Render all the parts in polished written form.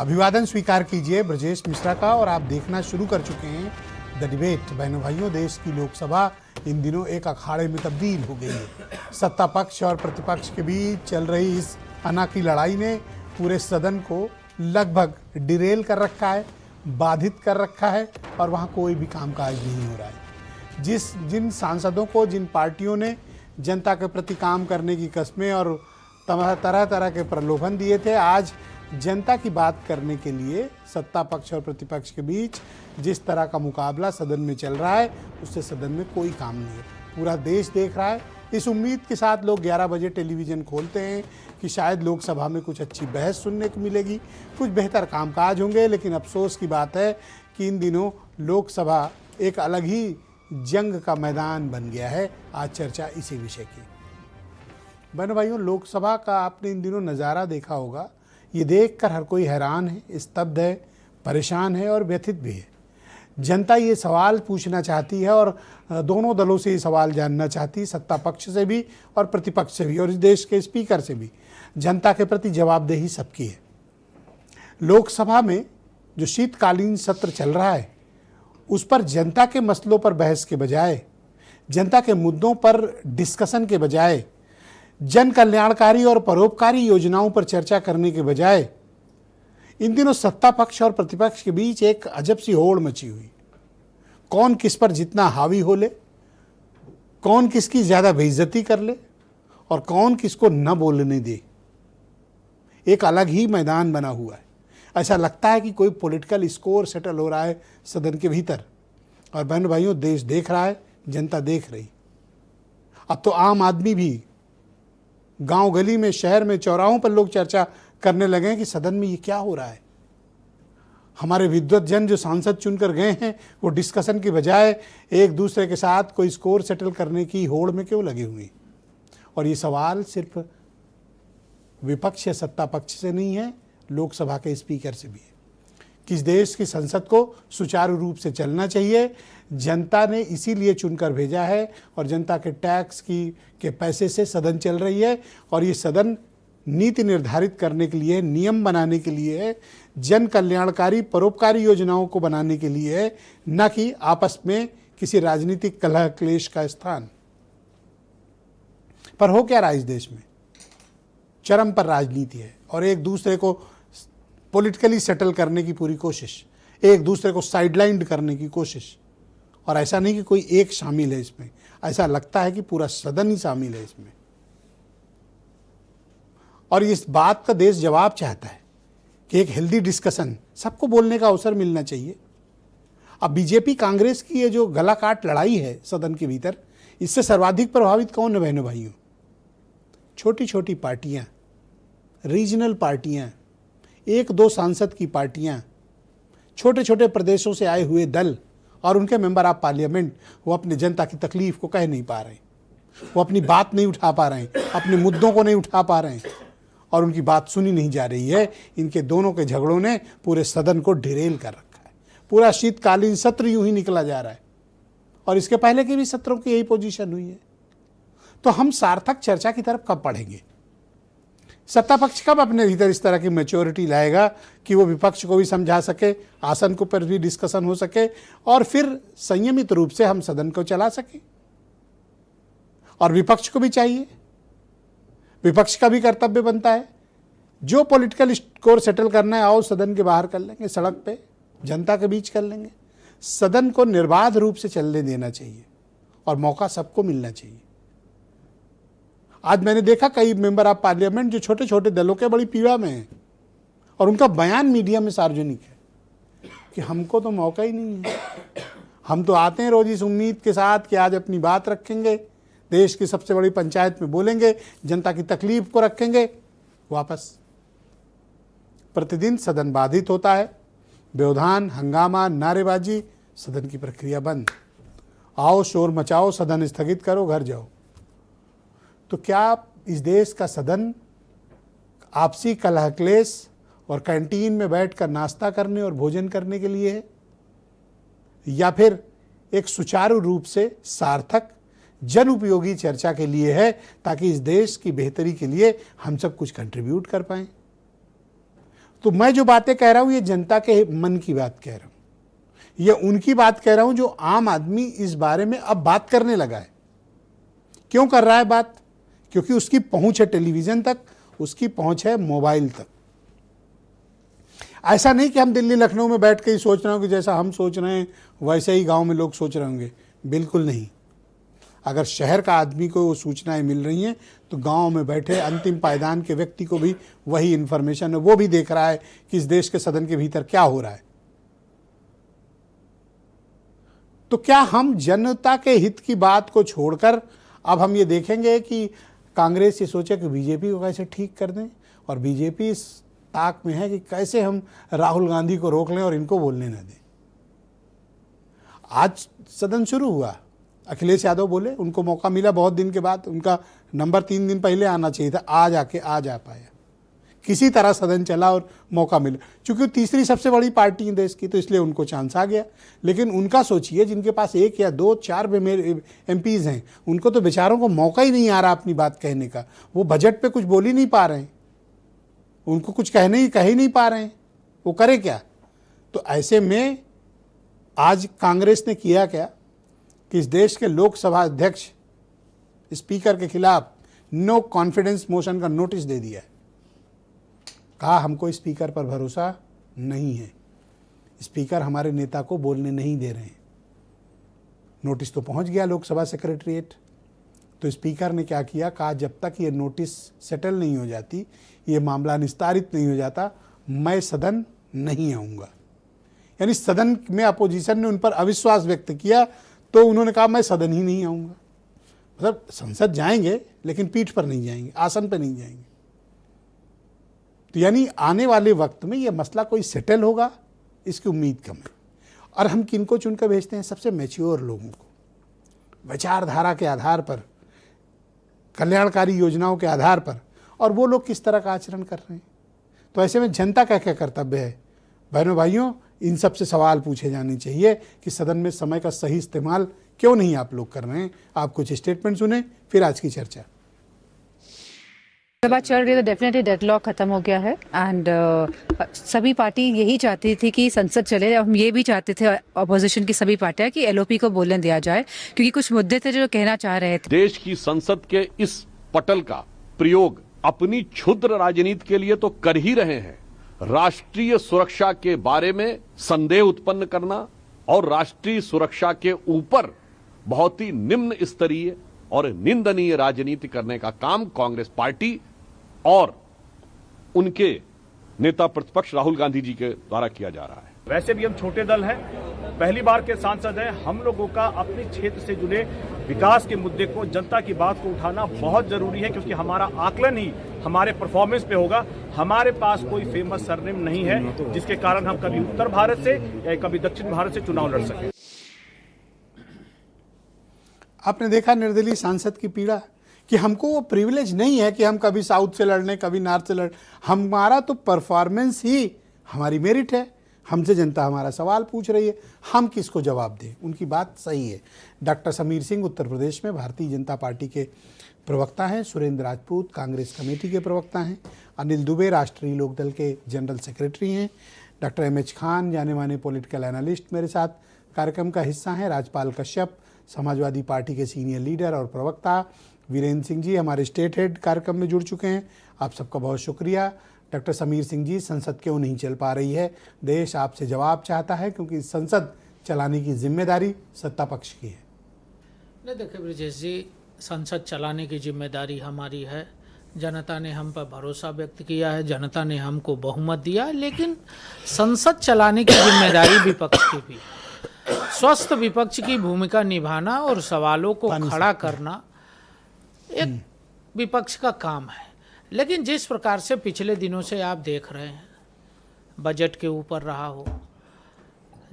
अभिवादन स्वीकार कीजिए ब्रजेश मिश्रा का। और आप देखना शुरू कर चुके हैं द डिबेट। बहनों भाइयों, देश की लोकसभा इन दिनों एक अखाड़े में तब्दील हो गई है। सत्ता पक्ष और प्रतिपक्ष के बीच चल रही इस अनाकी लड़ाई ने पूरे सदन को लगभग डिरेल कर रखा है, बाधित कर रखा है और वहाँ कोई भी कामकाज नहीं हो रहा है। जिन सांसदों को, जिन पार्टियों ने जनता के प्रति काम करने की कस्में और तरह तरह के प्रलोभन दिए थे, आज जनता की बात करने के लिए सत्ता पक्ष और प्रतिपक्ष के बीच जिस तरह का मुकाबला सदन में चल रहा है, उससे सदन में कोई काम नहीं है। पूरा देश देख रहा है। इस उम्मीद के साथ लोग 11 बजे टेलीविज़न खोलते हैं कि शायद लोकसभा में कुछ अच्छी बहस सुनने को मिलेगी, कुछ बेहतर कामकाज होंगे। लेकिन अफसोस की बात है कि इन दिनों लोकसभा एक अलग ही जंग का मैदान बन गया है। आज चर्चा इसी विषय की। बहनों भाइयों, लोकसभा का आपने इन दिनों नज़ारा देखा होगा। ये देखकर हर कोई हैरान है, स्तब्ध है, परेशान है और व्यथित भी है। जनता ये सवाल पूछना चाहती है और दोनों दलों से ये सवाल जानना चाहती है, सत्ता पक्ष से भी और प्रतिपक्ष से भी और इस देश के स्पीकर से भी। जनता के प्रति जवाबदेही सबकी है। लोकसभा में जो शीतकालीन सत्र चल रहा है, उस पर जनता के मसलों पर बहस के बजाय, जनता के मुद्दों पर डिस्कशन के बजाय, जन कल्याणकारी और परोपकारी योजनाओं पर चर्चा करने के बजाय इन दिनों सत्ता पक्ष और प्रतिपक्ष के बीच एक अजब सी होड़ मची हुई। कौन किस पर जितना हावी हो ले, कौन किसकी ज़्यादा बेइज्जती कर ले और कौन किसको न बोलने दे, एक अलग ही मैदान बना हुआ है। ऐसा लगता है कि कोई पॉलिटिकल स्कोर सेटल हो रहा है सदन के भीतर। और बहन भाइयों, देश देख रहा है, जनता देख रही। अब तो आम आदमी भी गांव गली में, शहर में, चौराहों पर लोग चर्चा करने लगे हैं कि सदन में ये क्या हो रहा है। हमारे विद्वत जन जो सांसद चुनकर गए हैं, वो डिस्कशन के बजाय एक दूसरे के साथ कोई स्कोर सेटल करने की होड़ में क्यों लगे हुए। और ये सवाल सिर्फ विपक्ष या सत्ता पक्ष से नहीं है, लोकसभा के स्पीकर से भी है कि इस देश की संसद को सुचारू रूप से चलना चाहिए। जनता ने इसीलिए चुनकर भेजा है और जनता के टैक्स के पैसे से सदन चल रही है। और ये सदन नीति निर्धारित करने के लिए, नियम बनाने के लिए, जन कल्याणकारी परोपकारी योजनाओं को बनाने के लिए, न कि आपस में किसी राजनीतिक कलह क्लेश का स्थान। पर हो क्या रहा है इस देश में? चरम पर राजनीति है और एक दूसरे को पॉलिटिकली सेटल करने की पूरी कोशिश, एक दूसरे को साइडलाइंड करने की कोशिश। और ऐसा नहीं कि कोई एक शामिल है इसमें, ऐसा लगता है कि पूरा सदन ही शामिल है इसमें। और इस बात का देश जवाब चाहता है कि एक हेल्दी डिस्कशन, सबको बोलने का अवसर मिलना चाहिए। अब बीजेपी कांग्रेस की ये जो गला काट लड़ाई है सदन के भीतर, इससे सर्वाधिक प्रभावित कौन है बहनों भाइयों? छोटी छोटी पार्टियां, रीजनल पार्टियां, एक दो सांसद की पार्टियां, छोटे छोटे प्रदेशों से आए हुए दल और उनके मेंबर ऑफ पार्लियामेंट। वो अपने जनता की तकलीफ को कह नहीं पा रहे, वो अपनी बात नहीं उठा पा रहे हैं, अपने मुद्दों को नहीं उठा पा रहे हैं और उनकी बात सुनी नहीं जा रही है। इनके दोनों के झगड़ों ने पूरे सदन को डिरेल कर रखा है। पूरा शीतकालीन सत्र यूं ही निकला जा रहा है और इसके पहले के भी सत्रों की यही पोजीशन हुई है। तो हम सार्थक चर्चा की तरफ कब बढ़ेंगे? सत्ता पक्ष कब अपने भीतर इस तरह की मैच्योरिटी लाएगा कि वो विपक्ष को भी समझा सके, आसन को पर भी डिस्कशन हो सके और फिर संयमित रूप से हम सदन को चला सके? और विपक्ष को भी चाहिए, विपक्ष का भी कर्तव्य बनता है। जो पॉलिटिकल स्कोर सेटल करना है, आओ सदन के बाहर कर लेंगे, सड़क पे जनता के बीच कर लेंगे। सदन को निर्बाध रूप से चलने देना चाहिए और मौका सबको मिलना चाहिए। आज मैंने देखा कई मेंबर ऑफ पार्लियामेंट जो छोटे छोटे दलों के बड़ी पीड़ा में हैं और उनका बयान मीडिया में सार्वजनिक है कि हमको तो मौका ही नहीं है। हम तो आते हैं रोज इस उम्मीद के साथ कि आज अपनी बात रखेंगे, देश की सबसे बड़ी पंचायत में बोलेंगे, जनता की तकलीफ को रखेंगे, वापस प्रतिदिन सदन बाधित होता है। व्यवधान, हंगामा, नारेबाजी, सदन की प्रक्रिया बंद। आओ शोर मचाओ, सदन स्थगित करो, घर जाओ। तो क्या इस देश का सदन आपसी कलह क्लेश और कैंटीन में बैठकर नाश्ता करने और भोजन करने के लिए है, या फिर एक सुचारू रूप से सार्थक जन उपयोगी चर्चा के लिए है, ताकि इस देश की बेहतरी के लिए हम सब कुछ कंट्रीब्यूट कर पाएं? तो मैं जो बातें कह रहा हूं ये जनता के मन की बात कह रहा हूं, ये उनकी बात कह रहा हूं जो आम आदमी इस बारे में अब बात करने लगा है। क्यों कर रहा है बात? क्योंकि उसकी पहुंच है टेलीविजन तक, उसकी पहुंच है मोबाइल तक। ऐसा नहीं कि हम दिल्ली लखनऊ में बैठ के ही सोच रहे हो कि जैसा हम सोच रहे हैं वैसे ही गांव में लोग सोच रहे होंगे, बिल्कुल नहीं। अगर शहर का आदमी को वो सूचनाएं मिल रही हैं तो गांव में बैठे अंतिम पायदान के व्यक्ति को भी वही इन्फॉर्मेशन है, वो भी देख रहा है कि इस देश के सदन के भीतर क्या हो रहा है। तो क्या हम जनता के हित की बात को छोड़कर अब हम ये देखेंगे कि कांग्रेस ये सोचे कि बीजेपी को कैसे ठीक कर दें, और बीजेपी इस ताक में है कि कैसे हम राहुल गांधी को रोक लें और इनको बोलने न दें। आज सदन शुरू हुआ, अखिलेश यादव बोले, उनको मौका मिला बहुत दिन के बाद, उनका नंबर 3 दिन पहले आना चाहिए था, आज आ जा पाया। किसी तरह सदन चला और मौका मिला, चूंकि तीसरी सबसे बड़ी पार्टी है देश की तो इसलिए उनको चांस आ गया। लेकिन उनका सोचिए, जिनके पास 1 या 2 4 MPs हैं, उनको तो बेचारों को मौका ही नहीं आ रहा अपनी बात कहने का। वो बजट पे कुछ बोल ही नहीं पा रहे हैं, उनको कुछ कह ही नहीं पा रहे हैं, वो करे क्या? तो ऐसे में आज कांग्रेस ने किया क्या कि इस देश के लोकसभा अध्यक्ष स्पीकर के खिलाफ नो कॉन्फिडेंस मोशन का नोटिस दे दिया है। कहा हमको स्पीकर पर भरोसा नहीं है, स्पीकर हमारे नेता को बोलने नहीं दे रहे हैं। नोटिस तो पहुंच गया लोकसभा सेक्रेटरीट। तो स्पीकर ने क्या किया, कहा जब तक ये नोटिस सेटल नहीं हो जाती, ये मामला निस्तारित नहीं हो जाता, मैं सदन नहीं आऊँगा। यानी सदन में अपोजिशन ने उन पर अविश्वास व्यक्त किया तो उन्होंने कहा मैं सदन ही नहीं आऊँगा। मतलब संसद जाएंगे लेकिन पीठ पर नहीं जाएंगे, आसन पर नहीं जाएंगे। तो यानी आने वाले वक्त में ये मसला कोई सेटल होगा, इसकी उम्मीद कम है। और हम किनको चुनकर भेजते हैं? सबसे मैच्योर लोगों को, विचारधारा के आधार पर, कल्याणकारी योजनाओं के आधार पर। और वो लोग किस तरह का आचरण कर रहे हैं। तो ऐसे में जनता का क्या कर्तव्य है? बहनों भाइयों, इन सब से सवाल पूछे जाने चाहिए कि सदन में समय का सही इस्तेमाल क्यों नहीं आप लोग कर रहे हैं। आप कुछ स्टेटमेंट सुने, फिर आज की चर्चा। बात चल रही है तो डेफिनेटली डेडलॉक खत्म हो गया है एंड सभी पार्टी यही चाहती थी कि संसद चले। हम ये भी चाहते थे, अपोजिशन की सभी पार्टियां, कि एलओपी को बोलने दिया जाए, क्योंकि कुछ मुद्दे थे जो कहना चाह रहे थे। देश की संसद के इस पटल का प्रयोग अपनी क्षुद्र राजनीति के लिए तो कर ही रहे हैं। राष्ट्रीय सुरक्षा के बारे में संदेह उत्पन्न करना और राष्ट्रीय सुरक्षा के ऊपर बहुत ही निम्न स्तरीय और निंदनीय राजनीति करने का काम कांग्रेस पार्टी और उनके नेता प्रतिपक्ष राहुल गांधी जी के द्वारा किया जा रहा है। वैसे भी हम छोटे दल हैं, पहली बार के सांसद हैं। हम लोगों का अपने क्षेत्र से जुड़े विकास के मुद्दे को, जनता की बात को उठाना बहुत जरूरी है, क्योंकि हमारा आकलन ही हमारे परफॉर्मेंस पे होगा। हमारे पास कोई फेमस सरनेम नहीं है जिसके कारण हम कभी उत्तर भारत से या कभी दक्षिण भारत से चुनाव लड़ सके। आपने देखा निर्दलीय सांसद की पीड़ा, कि हमको वो प्रिविलेज नहीं है कि हम कभी साउथ से लड़ लें, कभी नॉर्थ से लड़। हमारा तो परफॉर्मेंस ही हमारी मेरिट है। हमसे जनता हमारा सवाल पूछ रही है, हम किसको जवाब दें? उनकी बात सही है। डॉक्टर समीर सिंह उत्तर प्रदेश में भारतीय जनता पार्टी के प्रवक्ता हैं, सुरेंद्र राजपूत कांग्रेस कमेटी के प्रवक्ता हैं, अनिल दुबे राष्ट्रीय लोकदल के जनरल सेक्रेटरी हैं, डॉक्टर MH खान जाने माने पॉलिटिकल एनालिस्ट मेरे साथ कार्यक्रम का हिस्सा हैं, राजपाल कश्यप समाजवादी पार्टी के सीनियर लीडर और प्रवक्ता, वीरेंद्र सिंह जी हमारे स्टेट हेड कार्यक्रम में जुड़ चुके हैं। आप सबका बहुत शुक्रिया। डॉक्टर समीर सिंह जी, संसद क्यों नहीं चल पा रही है? देश आपसे जवाब चाहता है, क्योंकि संसद चलाने की जिम्मेदारी सत्ता पक्ष की है। नहीं, देखिए ब्रजेश जी, संसद चलाने की जिम्मेदारी हमारी है। जनता ने हम पर भरोसा व्यक्त किया है, जनता ने हमको बहुमत दिया है, लेकिन संसद चलाने की जिम्मेदारी विपक्ष की भी। स्वस्थ विपक्ष की भूमिका निभाना और सवालों को खड़ा करना एक विपक्ष का काम है। लेकिन जिस प्रकार से पिछले दिनों से आप देख रहे हैं, बजट के ऊपर रहा हो,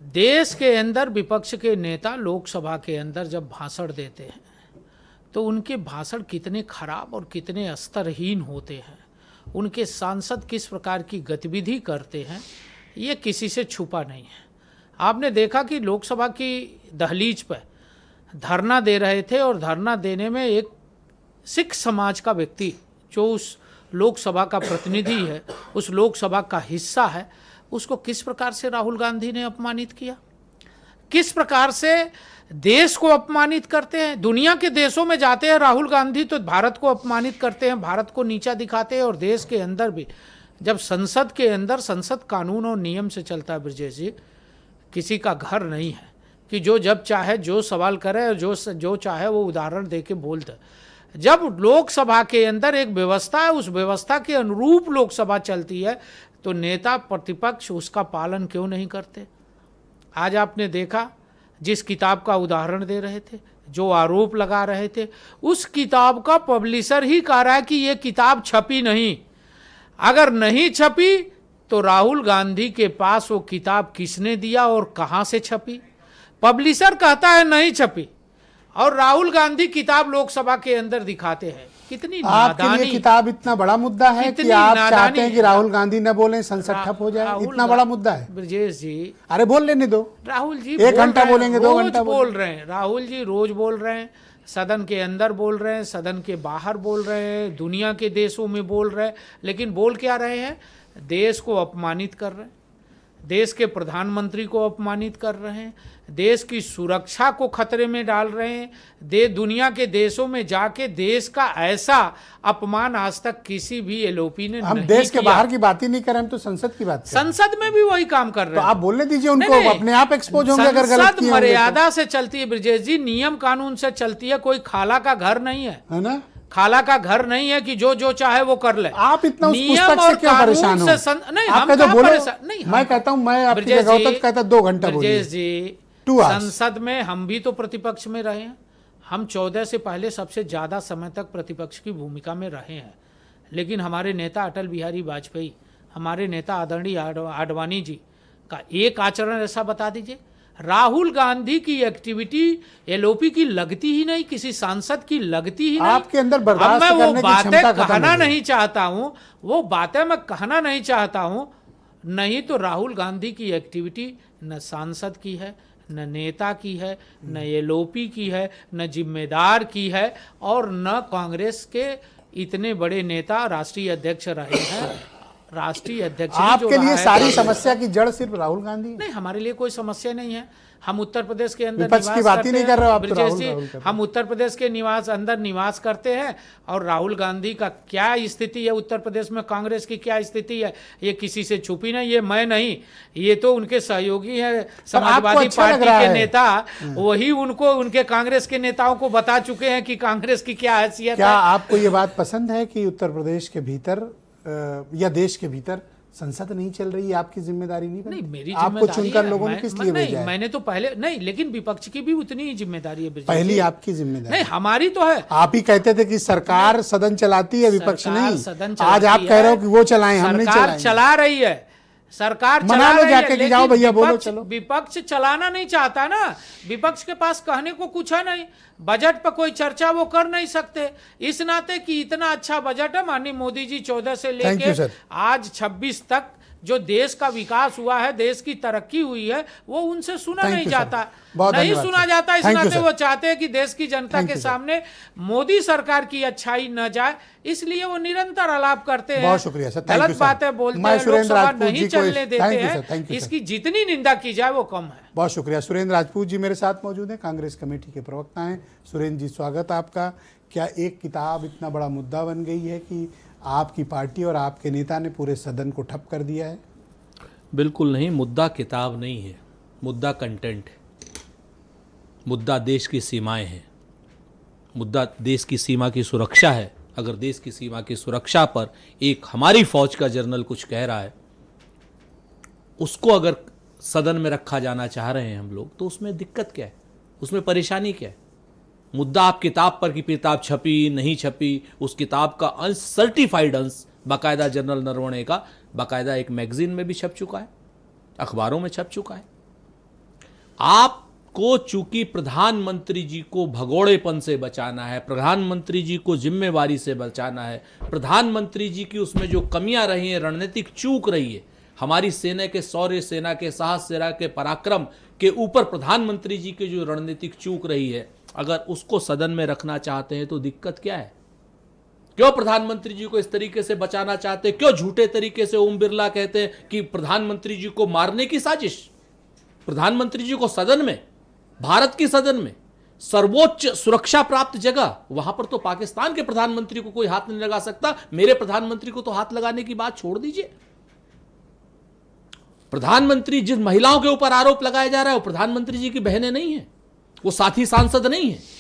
देश के अंदर विपक्ष के नेता लोकसभा के अंदर जब भाषण देते हैं तो उनके भाषण कितने खराब और कितने स्तरहीन होते हैं, उनके सांसद किस प्रकार की गतिविधि करते हैं, ये किसी से छुपा नहीं है। आपने देखा कि लोकसभा की दहलीज पर धरना दे रहे थे और धरना देने में एक सिख समाज का व्यक्ति जो उस लोकसभा का प्रतिनिधि है, उस लोकसभा का हिस्सा है, उसको किस प्रकार से राहुल गांधी ने अपमानित किया, किस प्रकार से देश को अपमानित करते हैं। दुनिया के देशों में जाते हैं राहुल गांधी तो भारत को अपमानित करते हैं, भारत को नीचा दिखाते हैं, और देश के अंदर भी जब संसद के अंदर संसद कानून और नियम से चलता है ब्रजेश जी, किसी का घर नहीं है कि जो जब चाहे जो सवाल करे और जो चाहे वो उदाहरण दे के बोलते। जब लोकसभा के अंदर एक व्यवस्था है, उस व्यवस्था के अनुरूप लोकसभा चलती है, तो नेता प्रतिपक्ष उसका पालन क्यों नहीं करते। आज आपने देखा जिस किताब का उदाहरण दे रहे थे, जो आरोप लगा रहे थे, उस किताब का पब्लिशर ही कह रहा है कि ये किताब छपी नहीं। अगर नहीं छपी तो राहुल गांधी के पास वो किताब किसने दिया और कहां से छपी। पब्लिशर कहता है नहीं छपी और राहुल गांधी किताब लोकसभा के अंदर दिखाते हैं। कितनी आपके लिए नादानी, किताब इतना बड़ा मुद्दा है कि कितनी आप चाहते नादानी हैं कि राहुल गांधी न बोलें, संसद ठप हो जाए, राहुल इतना बड़ा मुद्दा है। ब्रजेश जी, अरे बोल लेने दो, राहुल जी 1 घंटा बोल रहे बोलेंगे, हैं, 2 रोज घंटा बोल रहे हैं। राहुल जी रोज बोल रहे हैं, सदन के अंदर बोल रहे हैं, सदन के बाहर बोल रहे हैं, दुनिया के देशों में बोल रहे हैं, लेकिन बोल क्या रहे हैं। देश को अपमानित कर रहे हैं, देश के प्रधानमंत्री को अपमानित कर रहे हैं, देश की सुरक्षा को खतरे में डाल रहे हैं। दुनिया के देशों में जाके देश का ऐसा अपमान आज तक किसी भी एलओपी ने हम नहीं देश के किया। बाहर की बात ही नहीं कर रहे, हम तो संसद की बात कर रहे हैं। संसद में भी वही काम कर तो रहे हैं। आप बोलने दीजिए उनको, नहीं, नहीं। अपने आप एक्सपोज होंगे अगर गलत संसद किए होंगे तो। मर्यादा से चलती है ब्रजेश जी, नियम कानून से चलती है। कोई खाला का घर नहीं है ना, खाला का घर नहीं है कि जो चाहे वो कर ले। आप इतना उस नियम पुस्तक से और क्यों कानून परेशान हो? से नहीं, आप हम कहते कहाँ बोलो, परेशान नहीं, मैं कहता हूं, मैं आपकी जगह होता तो कहता 2 घंटा बोलिए। ब्रजेश जी, 2 hours। संसद में हम भी तो प्रतिपक्ष में रहे हैं। हम 14 से पहले सबसे ज्यादा समय तक प्रतिपक्ष की भूमिका में रहे हैं, लेकिन हमारे नेता अटल बिहारी वाजपेयी, हमारे नेता आदरणीय आडवाणी जी का एक आचरण ऐसा बता दीजिए। राहुल गांधी की एक्टिविटी एलओपी की लगती ही नहीं, किसी सांसद की लगती ही नहीं। आपके अंदर बर्दाश्त अब मैं वो करने की क्षमता बातें खत्म कहना हो गई। नहीं चाहता हूं, वो बातें मैं कहना नहीं चाहता हूं। नहीं तो राहुल गांधी की एक्टिविटी न सांसद की है, न नेता की है, न एलओपी की है, न जिम्मेदार की है, और न कांग्रेस के इतने बड़े नेता राष्ट्रीय अध्यक्ष रहे हैं। राष्ट्रीय अध्यक्ष भी जो आपके रहा लिए है सारी कांग्रेस समस्या की जड़ सिर्फ राहुल गांधी है? नहीं, हमारे लिए कोई समस्या नहीं है। हम उत्तर प्रदेश के अंदर विपक्ष की निवास बात ही करते नहीं हैं। कर रहे हो आप तो, ब्रजेश राहुल जी, राहुल कर रहे हो। हम उत्तर प्रदेश के अंदर निवास करते हैं, और राहुल गांधी का क्या स्थिति है उत्तर प्रदेश में, कांग्रेस की क्या स्थिति है, ये किसी से छुपी नहीं। ये मैं नहीं, ये तो उनके सहयोगी हैं, समाजवादी अच्छा लग पार्टी रहा के है। नेता, वही उनको उनके कांग्रेस के नेताओं को बता चुके हैं कि कांग्रेस की क्या हैसियत क्या है। आपको ये बात पसंद है कि उत्तर प्रदेश के भीतर या देश के भीतर संसद नहीं चल रही है? आपकी जिम्मेदारी नहीं नहीं, बनती? मेरी आपको जिम्मेदारी चुनकर है। लोगों ने मैं- किस लिए नहीं, भेजा है? मैंने तो पहले नहीं, लेकिन विपक्ष की भी उतनी ही जिम्मेदारी है ब्रजेश पहली जी। आपकी जिम्मेदारी। नहीं, हमारी तो है। आप ही कहते थे कि सरकार सदन चलाती है, विपक्ष सरकार नहीं। सदन आज आप चलाती कह रहे हो है। कि वो चलाएं, हम नहीं सरकार चलाएंगे। चला रही है, सरकार मना चला लो रही जाके है, कि जाओ लेकिन भैया, बोलो, विपक्ष- चलो। विपक्ष चलाना नहीं चाहता ना। विपक्ष के पास कहने को कुछ है नहीं, बजट पर कोई चर्चा वो कर नहीं सकते। इस नाते कि इतना अच्छा बजट है, माननीय मोदी जी 14 से Thank you, लेके sir। आज 26 तक जो देश का विकास हुआ है, देश की तरक्की हुई है, वो उनसे सुना Thank नहीं you, sir। जाता, बहुत नहीं धन्यवाद, सुना sir। जाता। इस Thank you, नाते sir। वो चाहते हैं कि देश की जनता Thank के you, sir। सामने मोदी सरकार की अच्छाई न जाए, इसलिए वो निरंतर आलाप करते हैं। बहुत शुक्रिया सर, थैंक यू गलत सर। बातें बोलते मैं हैं, सुरेंद्र लोकसभा राजपूत जी नहीं को चलने thank देते you, sir, हैं। thank you, sir। इसकी जितनी निंदा की जाए वो कम है। बहुत शुक्रिया। सुरेंद्र राजपूत जी मेरे साथ मौजूद हैं, कांग्रेस कमेटी के प्रवक्ता हैं। सुरेंद्र जी, स्वागत आपका। क्या एक किताब इतना बड़ा मुद्दा बन गई है कि आपकी पार्टी और आपके नेता ने पूरे सदन को ठप कर दिया है? बिल्कुल नहीं, मुद्दा किताब नहीं है, मुद्दा कंटेंट है। मुद्दा देश की सीमाएं हैं, मुद्दा देश की सीमा की सुरक्षा है। अगर देश की सीमा की सुरक्षा पर एक हमारी फौज का जनरल कुछ कह रहा है, उसको अगर सदन में रखा जाना चाह रहे हैं हम लोग, तो उसमें दिक्कत क्या है, उसमें परेशानी क्या है? मुद्दा आप किताब पर कि किताब छपी नहीं छपी, उस किताब का अंश, सर्टिफाइड अंश, बाकायदा जनरल नरवणे का बाकायदा एक मैगजीन में भी छप चुका है, अखबारों में छप चुका है। आपको चूंकि प्रधानमंत्री जी को भगोड़ेपन से बचाना है, प्रधानमंत्री जी को जिम्मेवारी से बचाना है, प्रधानमंत्री जी की उसमें जो कमियां रही हैं, रणनीतिक चूक रही है, हमारी सेना के शौर्य, सेना के साहस, सेना के पराक्रम के ऊपर प्रधानमंत्री जी की जो रणनीतिक चूक रही है, अगर उसको सदन में रखना चाहते हैं तो दिक्कत क्या है? क्यों प्रधानमंत्री जी को इस तरीके से बचाना चाहते, क्यों झूठे तरीके से ओम बिरला कहते हैं कि प्रधानमंत्री जी को मारने की साजिश। प्रधानमंत्री जी को सदन में, भारत की सदन में, सर्वोच्च सुरक्षा प्राप्त जगह, वहां पर तो पाकिस्तान के प्रधानमंत्री को कोई हाथ नहीं लगा सकता, मेरे प्रधानमंत्री को तो हाथ लगाने की बात छोड़ दीजिए। प्रधानमंत्री, जिस महिलाओं के ऊपर आरोप लगाया जा रहा है वो प्रधानमंत्री जी की बहनें नहीं है, वो साथी सांसद नहीं है।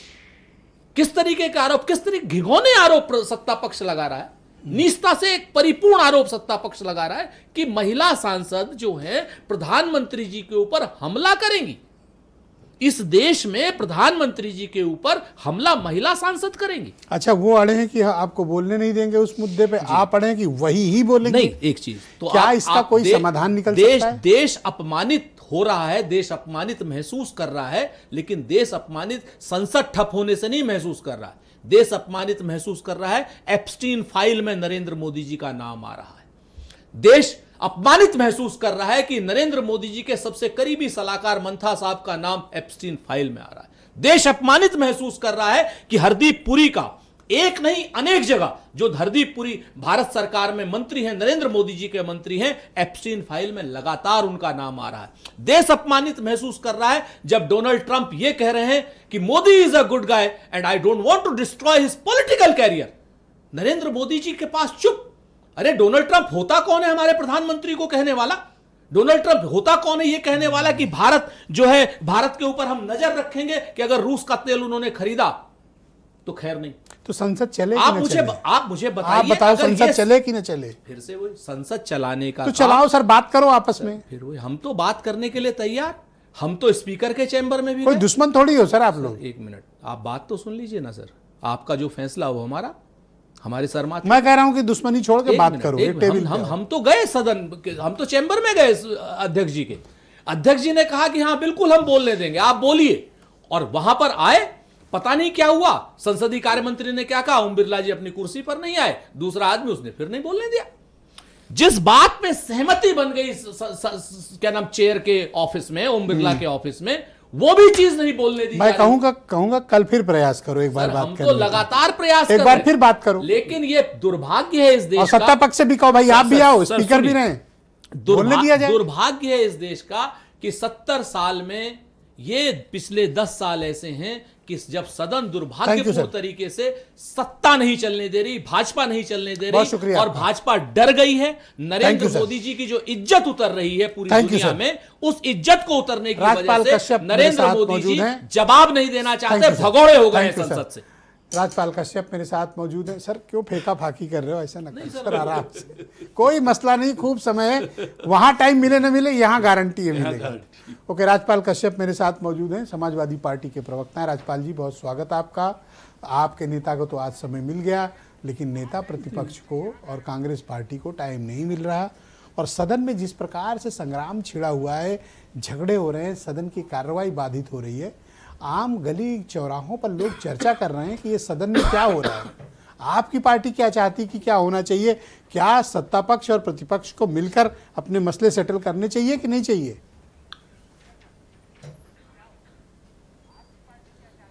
किस तरीके का आरोप, किस तरीके घिनौने आरोप सत्ता पक्ष लगा रहा है, निष्ठा से एक परिपूर्ण आरोप सत्ता पक्ष लगा रहा है कि महिला सांसद जो है प्रधानमंत्री जी के ऊपर हमला करेंगी। इस देश में प्रधानमंत्री जी के ऊपर हमला महिला सांसद करेंगी। अच्छा, वो अड़े हैं कि आपको बोलने नहीं देंगे उस मुद्दे पे, आप अड़े हैं कि वही ही बोलेंगे? नहीं, एक चीज तो क्या इसका कोई समाधान निकल सकता है? देश अपमानित हो रहा है, देश अपमानित महसूस कर रहा है, लेकिन देश अपमानित संसद ठप होने से नहीं महसूस कर रहा है। देश अपमानित महसूस कर रहा है एप्स्टीन फाइल में नरेंद्र मोदी जी का नाम आ रहा है। देश अपमानित महसूस कर रहा है कि नरेंद्र मोदी जी के सबसे करीबी सलाहकार मंथा साहब का नाम एप्स्टीन फाइल में आ रहा है। देश अपमानित महसूस कर रहा है कि हरदीप पुरी का एक नहीं अनेक जगह, जो हरदीप पुरी भारत सरकार में मंत्री हैं, नरेंद्र मोदी जी के मंत्री हैं, एप्स्टीन फाइल में लगातार उनका नाम आ रहा है। देश अपमानित महसूस कर रहा है जब डोनाल्ड ट्रंप यह कह रहे हैं कि Modi is a good guy and I don't want to destroy his political career. Narendra Modi ji के पास चुप। अरे डोनाल्ड ट्रंप होता कौन है हमारे प्रधानमंत्री को कहने वाला? डोनाल्ड ट्रंप होता कौन है ये कहने वाला कि भारत जो है, भारत के ऊपर हम नजर रखेंगे कि अगर रूस का तेल उन्होंने खरीदा तो खैर नहीं। तो संसद चले आप कि न मुझे चले? आप मुझे बताइए, आप बताओ अगर संसद ये चले कि न चले? फिर से वही संसद चलाने का तो चलाओ सर, बात करो आपस में। फिर वही, हम तो बात करने के लिए तैयार, हम तो स्पीकर के चेंबर में भी कोई गए। दुश्मन थोड़ी हो सर आप लोग। एक मिनट, आप बात तो सुन लीजिए ना सर। आपका जो फैसला वो हमारा, हमारे सर माथे। मैं कह रहा हूं कि दुश्मनी छोड़ के बात करो। एक टेबल पे आओ। हम तो गए सदन, हम तो चेंबर में गए अध्यक्ष जी के। अध्यक्ष जी ने कहा कि हाँ बिल्कुल हम बोलने देंगे, आप बोलिए। और वहां पर आए, पता नहीं क्या हुआ, संसदीय कार्य मंत्री ने क्या कहा, ओम बिरला जी अपनी कुर्सी पर नहीं आए, दूसरा आदमी उसने फिर नहीं बोलने दिया। जिस बात पे सहमति बन गई क्या नाम चेयर के ऑफिस में, ओम बिरला के ऑफिस में, वो भी चीज नहीं बोलने दी। मैं कहूंगा कल फिर प्रयास करो, एक बार बात हम करो। तो लगातार प्रयास एक बार फिर बात करो। लेकिन ये दुर्भाग्य है इस देश और सत्ता पक्ष से भी कहो भाई आप भी आओ, स्पीकर भी रहे, बोलने दिया जाए। दुर्भाग्य है इस देश का कि 70 साल में ये पिछले 10 साल ऐसे हैं कि जब सदन दुर्भाग्यपूर्ण तरीके से सत्ता नहीं चलने दे रही, भाजपा नहीं चलने दे रही, और भाजपा डर गई है। नरेंद्र मोदी जी की जो इज्जत उतर रही है पूरी दुनिया में, उस इज्जत को उतरने की वजह से नरेंद्र मोदी जी जवाब नहीं देना चाहते, भगोड़े हो गए संसद से। राजपाल कश्यप मेरे साथ मौजूद है। सर क्यों फेंका फाकी कर रहे हो, ऐसा ना करो सर, आराम से, कोई मसला नहीं, खूब समय है, वहां टाइम मिले ना मिले, यहाँ गारंटी है मिलेगा। ओके, राजपाल कश्यप मेरे साथ मौजूद हैं, समाजवादी पार्टी के प्रवक्ता हैं। राजपाल जी बहुत स्वागत आपका। आपके नेता को तो आज समय मिल गया, लेकिन नेता प्रतिपक्ष को और कांग्रेस पार्टी को टाइम नहीं मिल रहा, और सदन में जिस प्रकार से संग्राम छिड़ा हुआ है, झगड़े हो रहे हैं, सदन की कार्रवाई बाधित हो रही है, आम गली चौराहों पर लोग चर्चा कर रहे हैं कि ये सदन में क्या हो रहा है। आपकी पार्टी क्या चाहती कि क्या होना चाहिए? क्या सत्ता पक्ष और प्रतिपक्ष को मिलकर अपने मसले सेटल करने चाहिए कि नहीं चाहिए?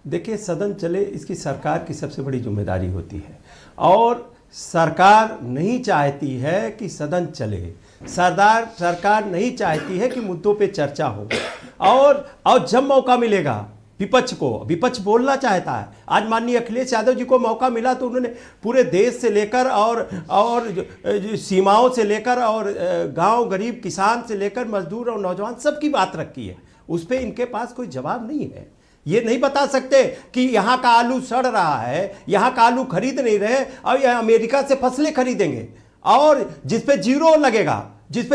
देखिए, सदन चले इसकी सरकार की सबसे बड़ी जिम्मेदारी होती है, और सरकार नहीं चाहती है कि सदन चले। सरकार नहीं चाहती है कि मुद्दों पे चर्चा हो, और जब मौका मिलेगा विपक्ष बोलना चाहता है। आज माननीय अखिलेश यादव जी को मौका मिला तो उन्होंने पूरे देश से लेकर और सीमाओं से लेकर और गांव गरीब किसान से लेकर मजदूर और नौजवान सबकी बात रखी है। उस पर इनके पास कोई जवाब नहीं है। ये नहीं बता सकते कि यहाँ का आलू सड़ रहा है, यहाँ का आलू खरीद नहीं रहे, और यह अमेरिका से फसलें खरीदेंगे, और जिस पे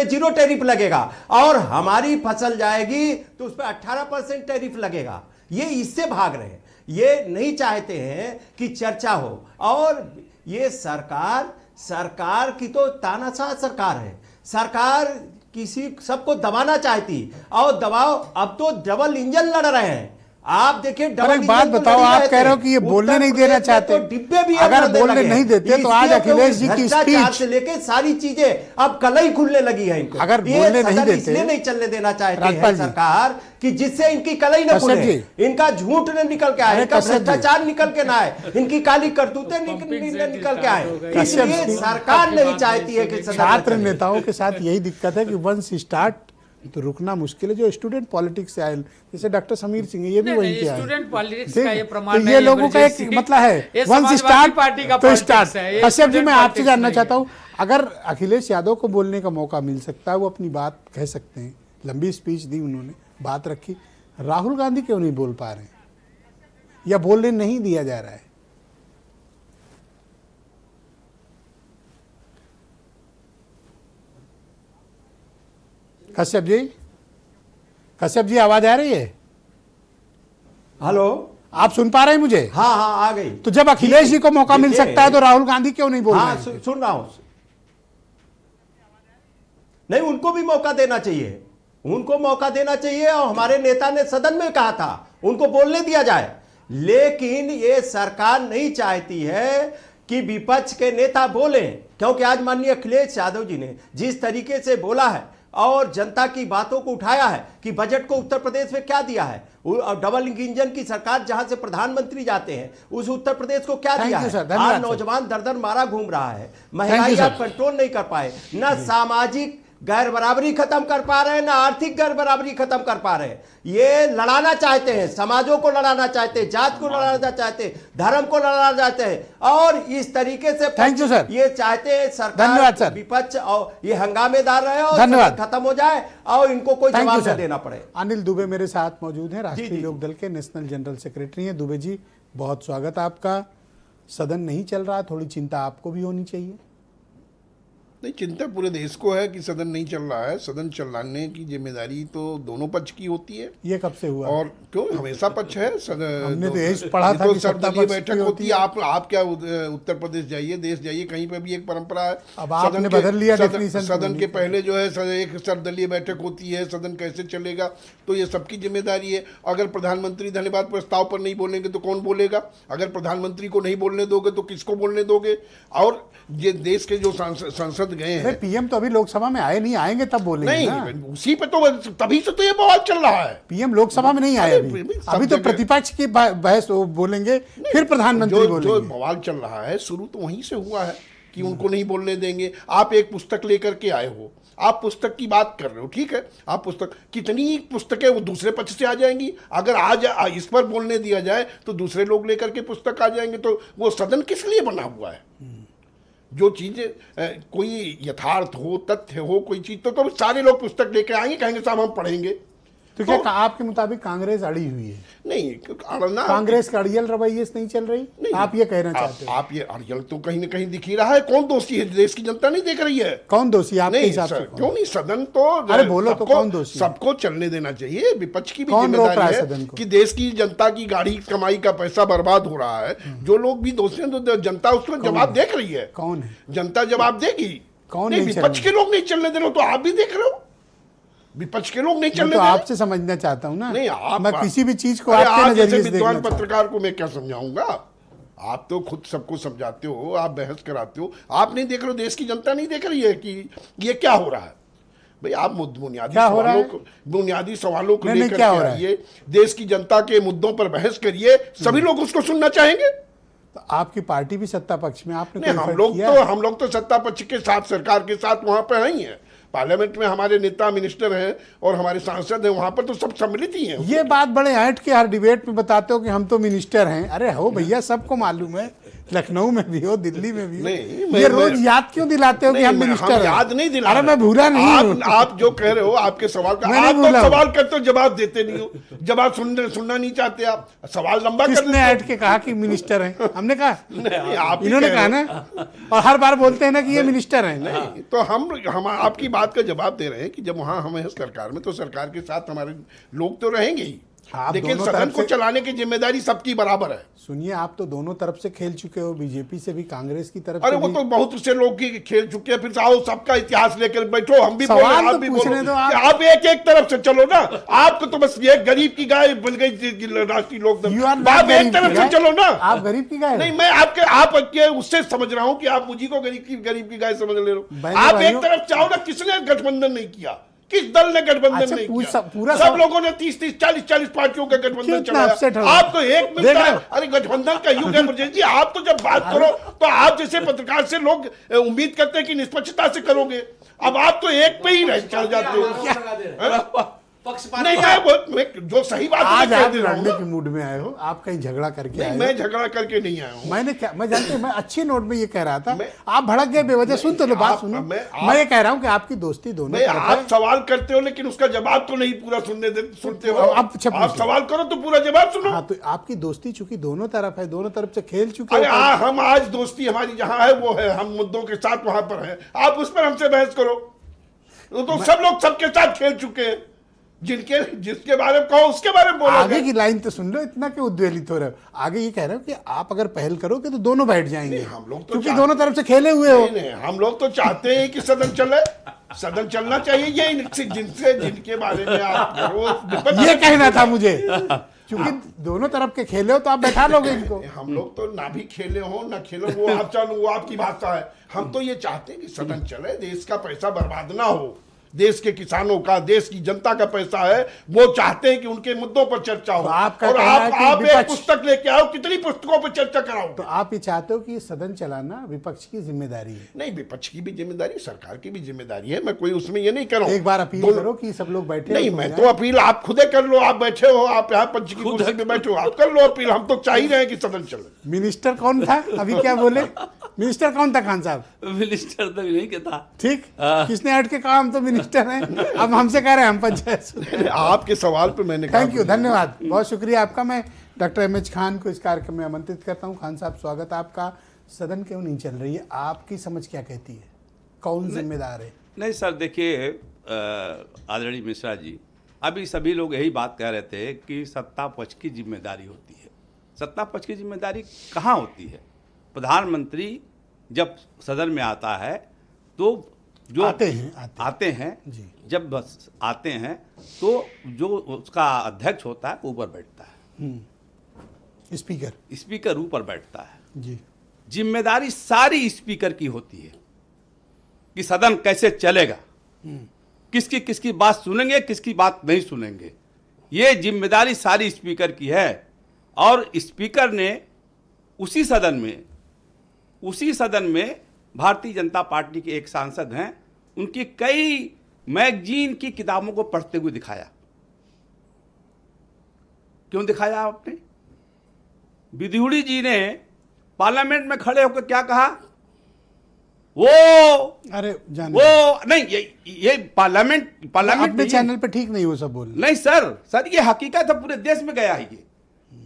जीरो टैरिफ लगेगा, और हमारी फसल जाएगी तो उस पर 18% टैरिफ लगेगा। ये इससे भाग रहे हैं, ये नहीं चाहते हैं कि चर्चा हो। और ये सरकार की तो तानाशाह सरकार है। सरकार सबको दबाना चाहती, और दबाव अब तो डबल इंजन लड़ रहे हैं। आप देखिए पर एक बात बताओ, आप कह रहे हो कि ये बोलने नहीं देना चाहते, डिब्बे भी अगर बोलने नहीं देते तो आज अखिलेश जी की स्पीच से लेके सारी चीजें अब कल ही खुलने लगी है इनको। अगर ये बोलने नहीं सदन देते, इसलिए नहीं चलने देना चाहती राजपाल है जी, सरकार कि जिससे इनकी कलई न खुले, इनका झूठ न निकल के आए, इनका भ्रष्टाचार निकल के ना आए, इनकी काली करतूतें निकल के आए। इसलिए सरकार नहीं चाहती है कि छात्र नेताओं के साथ यही दिक्कत है कि वंस स्टार्ट तो रुकना मुश्किल है। जो स्टूडेंट पॉलिटिक्स से आए, जैसे डॉक्टर समीर सिंह है, ये भी वहीं के आए। स्टूडेंट पॉलिटिक्स ठीक? का ये प्रमाण तो ये लोगों का एक मतलब है, वंस स्टार्ट तो स्टार्ट। कश्यप जी, मैं आपसे जानना चाहता हूँ, अगर अखिलेश यादव को बोलने का मौका मिल सकता है, वो अपनी बात कह सकते हैं, लंबी स्पीच दी उन्होंने, बात रखी, राहुल गांधी क्यों नहीं बोल पा रहे हैं या बोलने नहीं दिया जा रहा है? कश्यप जी आवाज आ रही है? हेलो, आप सुन पा रहे हैं मुझे? हाँ हाँ आ गई। तो जब अखिलेश जी को मौका मिल सकता है तो राहुल गांधी क्यों नहीं बोल हाँ, रहे हैं? सुन रहा हूं। नहीं, उनको भी मौका देना चाहिए, उनको मौका देना चाहिए। और हमारे नेता ने सदन में कहा था उनको बोलने दिया जाए, लेकिन ये सरकार नहीं चाहती है कि विपक्ष के नेता बोलें, क्योंकि आज माननीय अखिलेश यादव जी ने जिस तरीके से बोला है और जनता की बातों को उठाया है कि बजट को उत्तर प्रदेश में क्या दिया है, डबल इंजन की सरकार जहां से प्रधानमंत्री जाते हैं उस उत्तर प्रदेश को क्या दिया है। आज नौजवान दर दर मारा घूम रहा है, महंगाई आप कंट्रोल नहीं कर पाए, ना सामाजिक गैर बराबरी खत्म कर पा रहे हैं, ना आर्थिक गैर बराबरी खत्म कर पा रहे हैं। ये लड़ाना चाहते हैं, समाजों को लड़ाना चाहते हैं, जात को लड़ाना चाहते हैं, धर्म को लड़ाना चाहते हैं, और इस तरीके से थैंक यू सर, ये चाहते हैं धन्यवाद सरकार सर, विपक्ष और ये हंगामेदार रहे और धन्यवाद, खत्म हो जाए और इनको कोई जवाब न देना पड़े। अनिल दुबे मेरे साथ मौजूद हैं, राष्ट्रीय लोकदल के नेशनल जनरल सेक्रेटरी हैं। दुबे जी, बहुत स्वागत आपका। सदन नहीं चल रहा, थोड़ी चिंता आपको भी होनी चाहिए। नहीं, चिंता पूरे देश को है कि सदन नहीं चल रहा है। सदन चलाने की जिम्मेदारी तो दोनों पक्ष की होती है। ये कब से हुआ? और क्यों, हमेशा पक्ष है। हमने तो यही पढ़ा था कि सर्वदलीय बैठक होती है। आप क्या उत्तर प्रदेश जाइए, देश जाइए, कहीं पे भी एक परंपरा है। अब आपने बदल लिया डेफिनेशन। सदन के पहले जो है एक सर्वदलीय बैठक होती है, सदन कैसे चलेगा तो ये सबकी जिम्मेदारी है। अगर प्रधानमंत्री धन्यवाद प्रस्ताव पर नहीं बोलेंगे तो कौन बोलेगा? अगर प्रधानमंत्री को नहीं बोलने दोगे तो किसको बोलने दोगे? और ये देश के जो संसद गए हैं, पीएम तो अभी लोकसभा में आए नहीं, आएंगे तब बोलेंगे नहीं ना। उसी पे तो तभी से तो ये बवाल चल रहा है। पीएम लोकसभा में नहीं आए अभी तो प्रतिपक्ष की बहस बोलेंगे, फिर प्रधानमंत्री बोलेंगे। जो बवाल चल रहा है शुरू तो वहीं से हुआ है कि उनको नहीं बोलने देंगे। आप एक पुस्तक लेकर के आए हो, आप पुस्तक की बात कर रहे हो, ठीक है, आप पुस्तक, कितनी पुस्तकें वो दूसरे पक्ष से आ जाएंगी। अगर आज इस पर बोलने दिया जाए तो दूसरे लोग लेकर के पुस्तक आ जाएंगे, तो वो सदन किस लिए बना हुआ है? जो चीज़ें कोई यथार्थ हो, तथ्य हो, कोई चीज़ तो सारे लोग पुस्तक लेकर आएंगे, कहेंगे साहब हम पढ़ेंगे। तो क्या आपके मुताबिक कांग्रेस अड़ी हुई है? नहीं, अड़ना, कांग्रेस का अड़ियल रवैये से नहीं चल रही, नहीं, आप ये कहना चाहते हैं? आप ये अड़ियल तो कहीं ना कहीं दिख ही रहा है। कौन दोषी है? देश की जनता नहीं देख रही है। कौन दोषी आपके हिसाब से? क्यों नहीं, सदन तो, अरे बोलो तो कौन दोषी? सबको चलने देना चाहिए। विपक्ष की भी जिम्मेदारी है कि देश की जनता की गाड़ी कमाई का पैसा बर्बाद हो रहा है। जो लोग भी दोषी हैं तो जनता उसको जवाब देख रही है। कौन है? जनता जवाब देगी। कौन? विपक्ष के लोग नहीं चलने दे रहे, तो आप भी देख रहे हो विपक्ष के लोग नहीं चलने दे रहे। तो आपसे समझना चाहता हूं ना, नहीं मैं किसी भी चीज को आपके नजरिए से विद्वान पत्रकार को मैं क्या समझाऊंगा? आप तो खुद सबको समझाते हो, आप बहस कराते हो, आप नहीं देख रहे हो, देश की जनता नहीं देख रही है कि ये क्या हो रहा है। भाई आप बुनियादी सवालों को लेकर के आइए, देश की जनता के मुद्दों पर बहस करिए, सभी लोग उसको सुनना चाहेंगे। तो आपकी पार्टी भी सत्ता पक्ष में, आपने हम लोग तो सत्ता पक्ष के साथ, सरकार के साथ वहां पर ही है। पार्लियामेंट में हमारे नेता मिनिस्टर हैं और हमारे सांसद हैं, वहां पर तो सब सम्मिलित ही हैं। ये बात बड़े ऐंठ के हर डिबेट में बताते हो कि हम तो मिनिस्टर हैं। अरे हो भैया, सबको मालूम है, लखनऊ में भी हो, दिल्ली में भी हो। ये रोज याद क्यों दिलाते हो कि हम मिनिस्टर हैं? याद नहीं दिला। अरे मैं भूला नहीं हूं। आप जो कह रहे हो, आपके सवाल का आप तो सवाल करते हो, जवाब देते नहीं हो, जवाब सुनना नहीं चाहते आप, सवाल लंबा कर देते हो। किसने ऐड के कहा कि मिनिस्टर हैं? हमने कहा? इन्होंने कहा ना, और हर बार बोलते हैं ना कि ये मिनिस्टर हैं। नहीं, तो हम आपकी बात का जवाब दे रहे हैं कि जब वहां हम हैं सरकार में, तो सरकार के साथ हमारे लोग तो रहेंगे ही। आप लेकिन दोनों सदन तरफ को से- चलाने की जिम्मेदारी सबकी बराबर है। सुनिए, आप तो दोनों तरफ से खेल चुके हो, बीजेपी से भी, कांग्रेस की तरफ अरे से वो भी। तो बहुत से लोग की खेल चुके हैं, फिर आओ सबका इतिहास लेकर बैठो, हम भी सवाल बोलो, तो आप भी पूछने बोलो दो आप। कि आप एक एक तरफ से चलो ना। आपको तो बस ये गरीब की गाय बन गई राष्ट्रीय You are लोकदल, not आप गरीब एक तरफ की से गाय। चलो ना। आप गरीब की गाय हो। नहीं, मैं आपके उससे समझ रहा हूं कि आप मुझी को गरीब की गाय समझ ले रहे हो। बहनों आप भाइयों- एक तरफ चाहो ना। किसने गठबंधन नहीं किया? किस दल ने गठबंधन अच्छा, नहीं पूरा- किया? पूरा सब सब- लोगों ने 30-30, 40-40 पार्टियों का गठबंधन कितना upset हो चलाया। गए? आपको एक देख मिलता रहे है। हो? अरे गठबंधन का युग है ब्रजेश जी। आप तो जब बात करो तो आप जैसे पत्रकार से लोग उम्मीद करते हैं कि निष्पक्षता से करोगे। अब आप तो एक पे ही रह चल जाते हो। नहीं, मैं जो सही बात है आज मैं कह आप दे रहा हूं लड़ने ना। के मूड में आए हो, आप कहीं झगड़ा करके आए नहीं, हो। मैं झगड़ा करके नहीं आया हूं। मैं जानते, मैं अच्छी नोट में ये कह रहा था, मैं- आप भड़क गए बेवजह। सुन तो लो, बात आप- सुनो। मैं- मैं ये कह रहा हूँ कि आपकी दोस्ती दोनों नहीं, तरफ आप है। सवाल करते हो लेकिन उसका जवाब तो नहीं पूरा सुनते हो। अब अच्छा आप पूछिए। सवाल करो तो पूरा जवाब सुनो। हाँ, तो आपकी दोस्ती चूंकि दोनों तरफ है, दोनों तरफ से खेल चुके अरे हो। हम आज दोस्ती हमारी जहां है वो है, हम मुद्दों के साथ वहां पर है। आप उस पर हमसे बहस करो। तो सब लोग सबके साथ खेल चुके हैं। जिसके बारे में कहो उसके बारे में आगे बोलोगे। की लाइन तो सुन लो, इतना क्यों उद्वेलित हो रहे हो? आगे ये कह रहे हो कि आप अगर पहल करोगे तो दोनों बैठ जाएंगे, नहीं, हम लोग तो क्योंकि चाहते- दोनों तरफ से खेले हुए हो। नहीं, नहीं, हम लोग तो चाहते हैं कि सदन चले। सदन चलना चाहिए। ये जिनके बारे में आप करो, ये कहना था मुझे, क्योंकि दोनों तरफ के खेले हो तो आप बैठा लोगे इनको। हम लोग तो ना भी खेले हो ना खेलो, वो आप चाहो वो आपकी भाषा है। हम तो ये चाहते हैं कि सदन चले, देश का पैसा बर्बाद ना हो। देश के किसानों का, देश की जनता का पैसा है, वो चाहते हैं कि उनके मुद्दों पर चर्चा हो। तो आपका और कहना है कि आप एक विपक्ष- पुस्तक लेके आओ, कितनी पुस्तकों पर चर्चा कराओ। तो आप ये चाहते हो कि ये सदन चलाना विपक्ष की जिम्मेदारी है। नहीं, विपक्ष की भी जिम्मेदारी, सरकार की भी जिम्मेदारी है। मैं कोई उसमें ये नहीं कर रहा हूं। एक बार अपील दोनों- करो कि सब लोग बैठे नहीं, हो, मैं जाएं। तो अपील आप खुदे कर लो। आप बैठे हो, आप यहाँ पंच की कुर्सी पे बैठे हो, आप कर लो अपील। हम तो चाह ही रहे हैं कि सदन चले। मिनिस्टर कौन था अभी, क्या बोले? मिनिस्टर कौन था खान साहब? मिनिस्टर तो नहीं कहता। ठीक, किसने हट के कहा हम तो मिनिस्टर हैं, अब हमसे कह रहे हैं हम पंचायत। आपके सवाल पे मैंने कहा थैंक यू, धन्यवाद, बहुत शुक्रिया आपका। मैं डॉक्टर एम.एच. खान को इस कार्यक्रम में आमंत्रित करता हूं। खान साहब, स्वागत है आपका। सदन क्यों नहीं चल रही है, आपकी समझ क्या कहती है? कौन जिम्मेदार है? नहीं सर, देखिए आदरणीय मिश्रा जी, अभी सभी लोग यही बात कह रहे थे कि सत्ता पक्ष की जिम्मेदारी होती है। सत्ता पक्ष की जिम्मेदारी कहाँ होती है? प्रधानमंत्री जब सदन में आता है तो जो आते हैं जी। जब बस आते हैं तो जो उसका अध्यक्ष होता है वो ऊपर बैठता है, स्पीकर ऊपर बैठता है। जी। जिम्मेदारी सारी स्पीकर की होती है कि सदन कैसे चलेगा, किसकी बात सुनेंगे, किसकी बात नहीं सुनेंगे। ये जिम्मेदारी सारी स्पीकर की है। और स्पीकर ने उसी सदन में भारतीय जनता पार्टी के एक सांसद हैं, उनकी कई मैगजीन की किताबों को पढ़ते हुए दिखाया। क्यों दिखाया आपने? विधिहुड़ी जी ने पार्लियामेंट में खड़े होकर क्या कहा? अरे जाने नहीं, ये पार्लियामेंट अपने चैनल पे ठीक नहीं हो सब बोल। नहीं सर, ये हकीकत है, पूरे देश में गया है। ये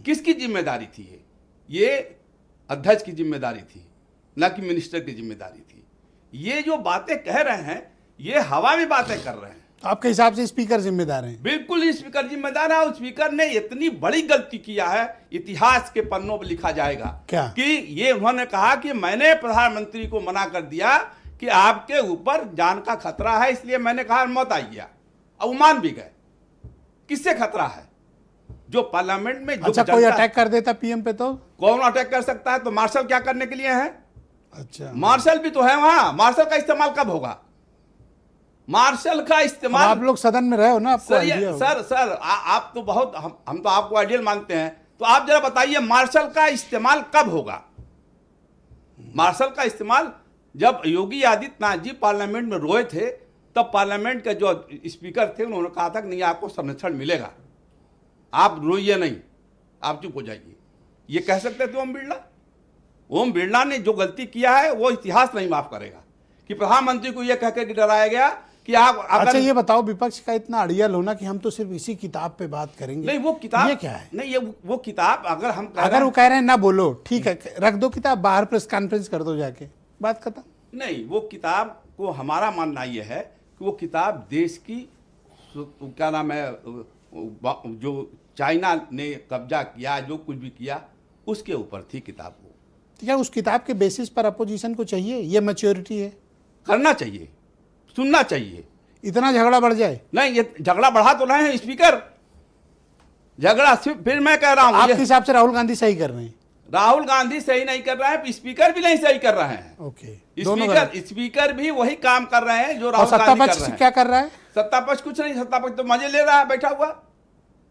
किसकी जिम्मेदारी थी? ये अध्यक्ष की जिम्मेदारी थी, ना कि मिनिस्टर की जिम्मेदारी थी। ये जो बातें कह रहे हैं, ये हवा में बातें कर रहे हैं। आपके हिसाब से स्पीकर जिम्मेदार हैं? बिल्कुल स्पीकर जिम्मेदार है। और स्पीकर ने इतनी बड़ी गलती किया है, इतिहास के पन्नों पर लिखा जाएगा। क्या? कि ये उन्होंने कहा कि मैंने प्रधानमंत्री को मना कर दिया कि आपके ऊपर जान का खतरा है, इसलिए मैंने कहा मत आइए। अब वो मान भी गए। किससे खतरा है? जो पार्लियामेंट में अच्छा, कोई अटैक कर देता पीएम पे तो? कौन अटैक कर सकता है? तो मार्शल क्या करने के लिए है? अच्छा, मार्शल भी तो है वहां। मार्शल का इस्तेमाल कब होगा? मार्शल का इस्तेमाल, आप लोग सदन में रहे हो ना, आपको आइडिया होगा। सर आप तो बहुत, हम तो आपको आइडियल मानते हैं। तो आप जरा बताइए मार्शल का इस्तेमाल कब होगा? मार्शल का इस्तेमाल जब योगी आदित्यनाथ जी पार्लियामेंट में रोए थे, तब पार्लियामेंट के जो स्पीकर थे उन्होंने कहा था कि नहीं, आपको संरक्षण मिलेगा, आप रोइए नहीं, आप चुप हो जाइए। ये कह सकते थे ओम बिरला? ओम बिरला ने जो गलती किया है वो इतिहास नहीं माफ करेगा। कि प्रधानमंत्री को यह कहकर डराया गया कि आप अगर, अच्छा ये बताओ, विपक्ष का इतना अड़ियल होना कि हम तो सिर्फ इसी किताब पे बात करेंगे। नहीं वो किताब, ये क्या है? नहीं ये वो किताब, अगर हम अगर वो कह रहे हैं ना बोलो, ठीक है, रख दो किताब, बाहर प्रेस कॉन्फ्रेंस कर दो जाके, बात खत्म। नहीं, वो किताब को हमारा मानना यह है कि वो किताब देश की क्या नाम है, जो चाइना ने कब्जा किया, जो कुछ भी किया, उसके ऊपर थी किताब वो। तो क्या उस किताब के बेसिस पर अपोजिशन को चाहिए? ये मैच्योरिटी है? करना चाहिए, सुनना चाहिए। इतना झगड़ा बढ़ जाए? नहीं, ये झगड़ा बढ़ा तो रहे हैं स्पीकर, झगड़ा फिर मैं कह रहा हूं आपके हिसाब से राहुल गांधी सही कर रहे हैं? राहुल गांधी सही नहीं कर रहे हैं, स्पीकर भी नहीं सही कर रहे हैं। ओके, दोनों गलत। स्पीकर भी वही काम कर रहे हैं जो और राहुल सत्ता गांधी कर पक्ष रहे हैं। क्या कर रहा है? सत्ता पक्ष कुछ नहीं, सत्ता पक्ष तो मजे ले रहा है बैठा हुआ।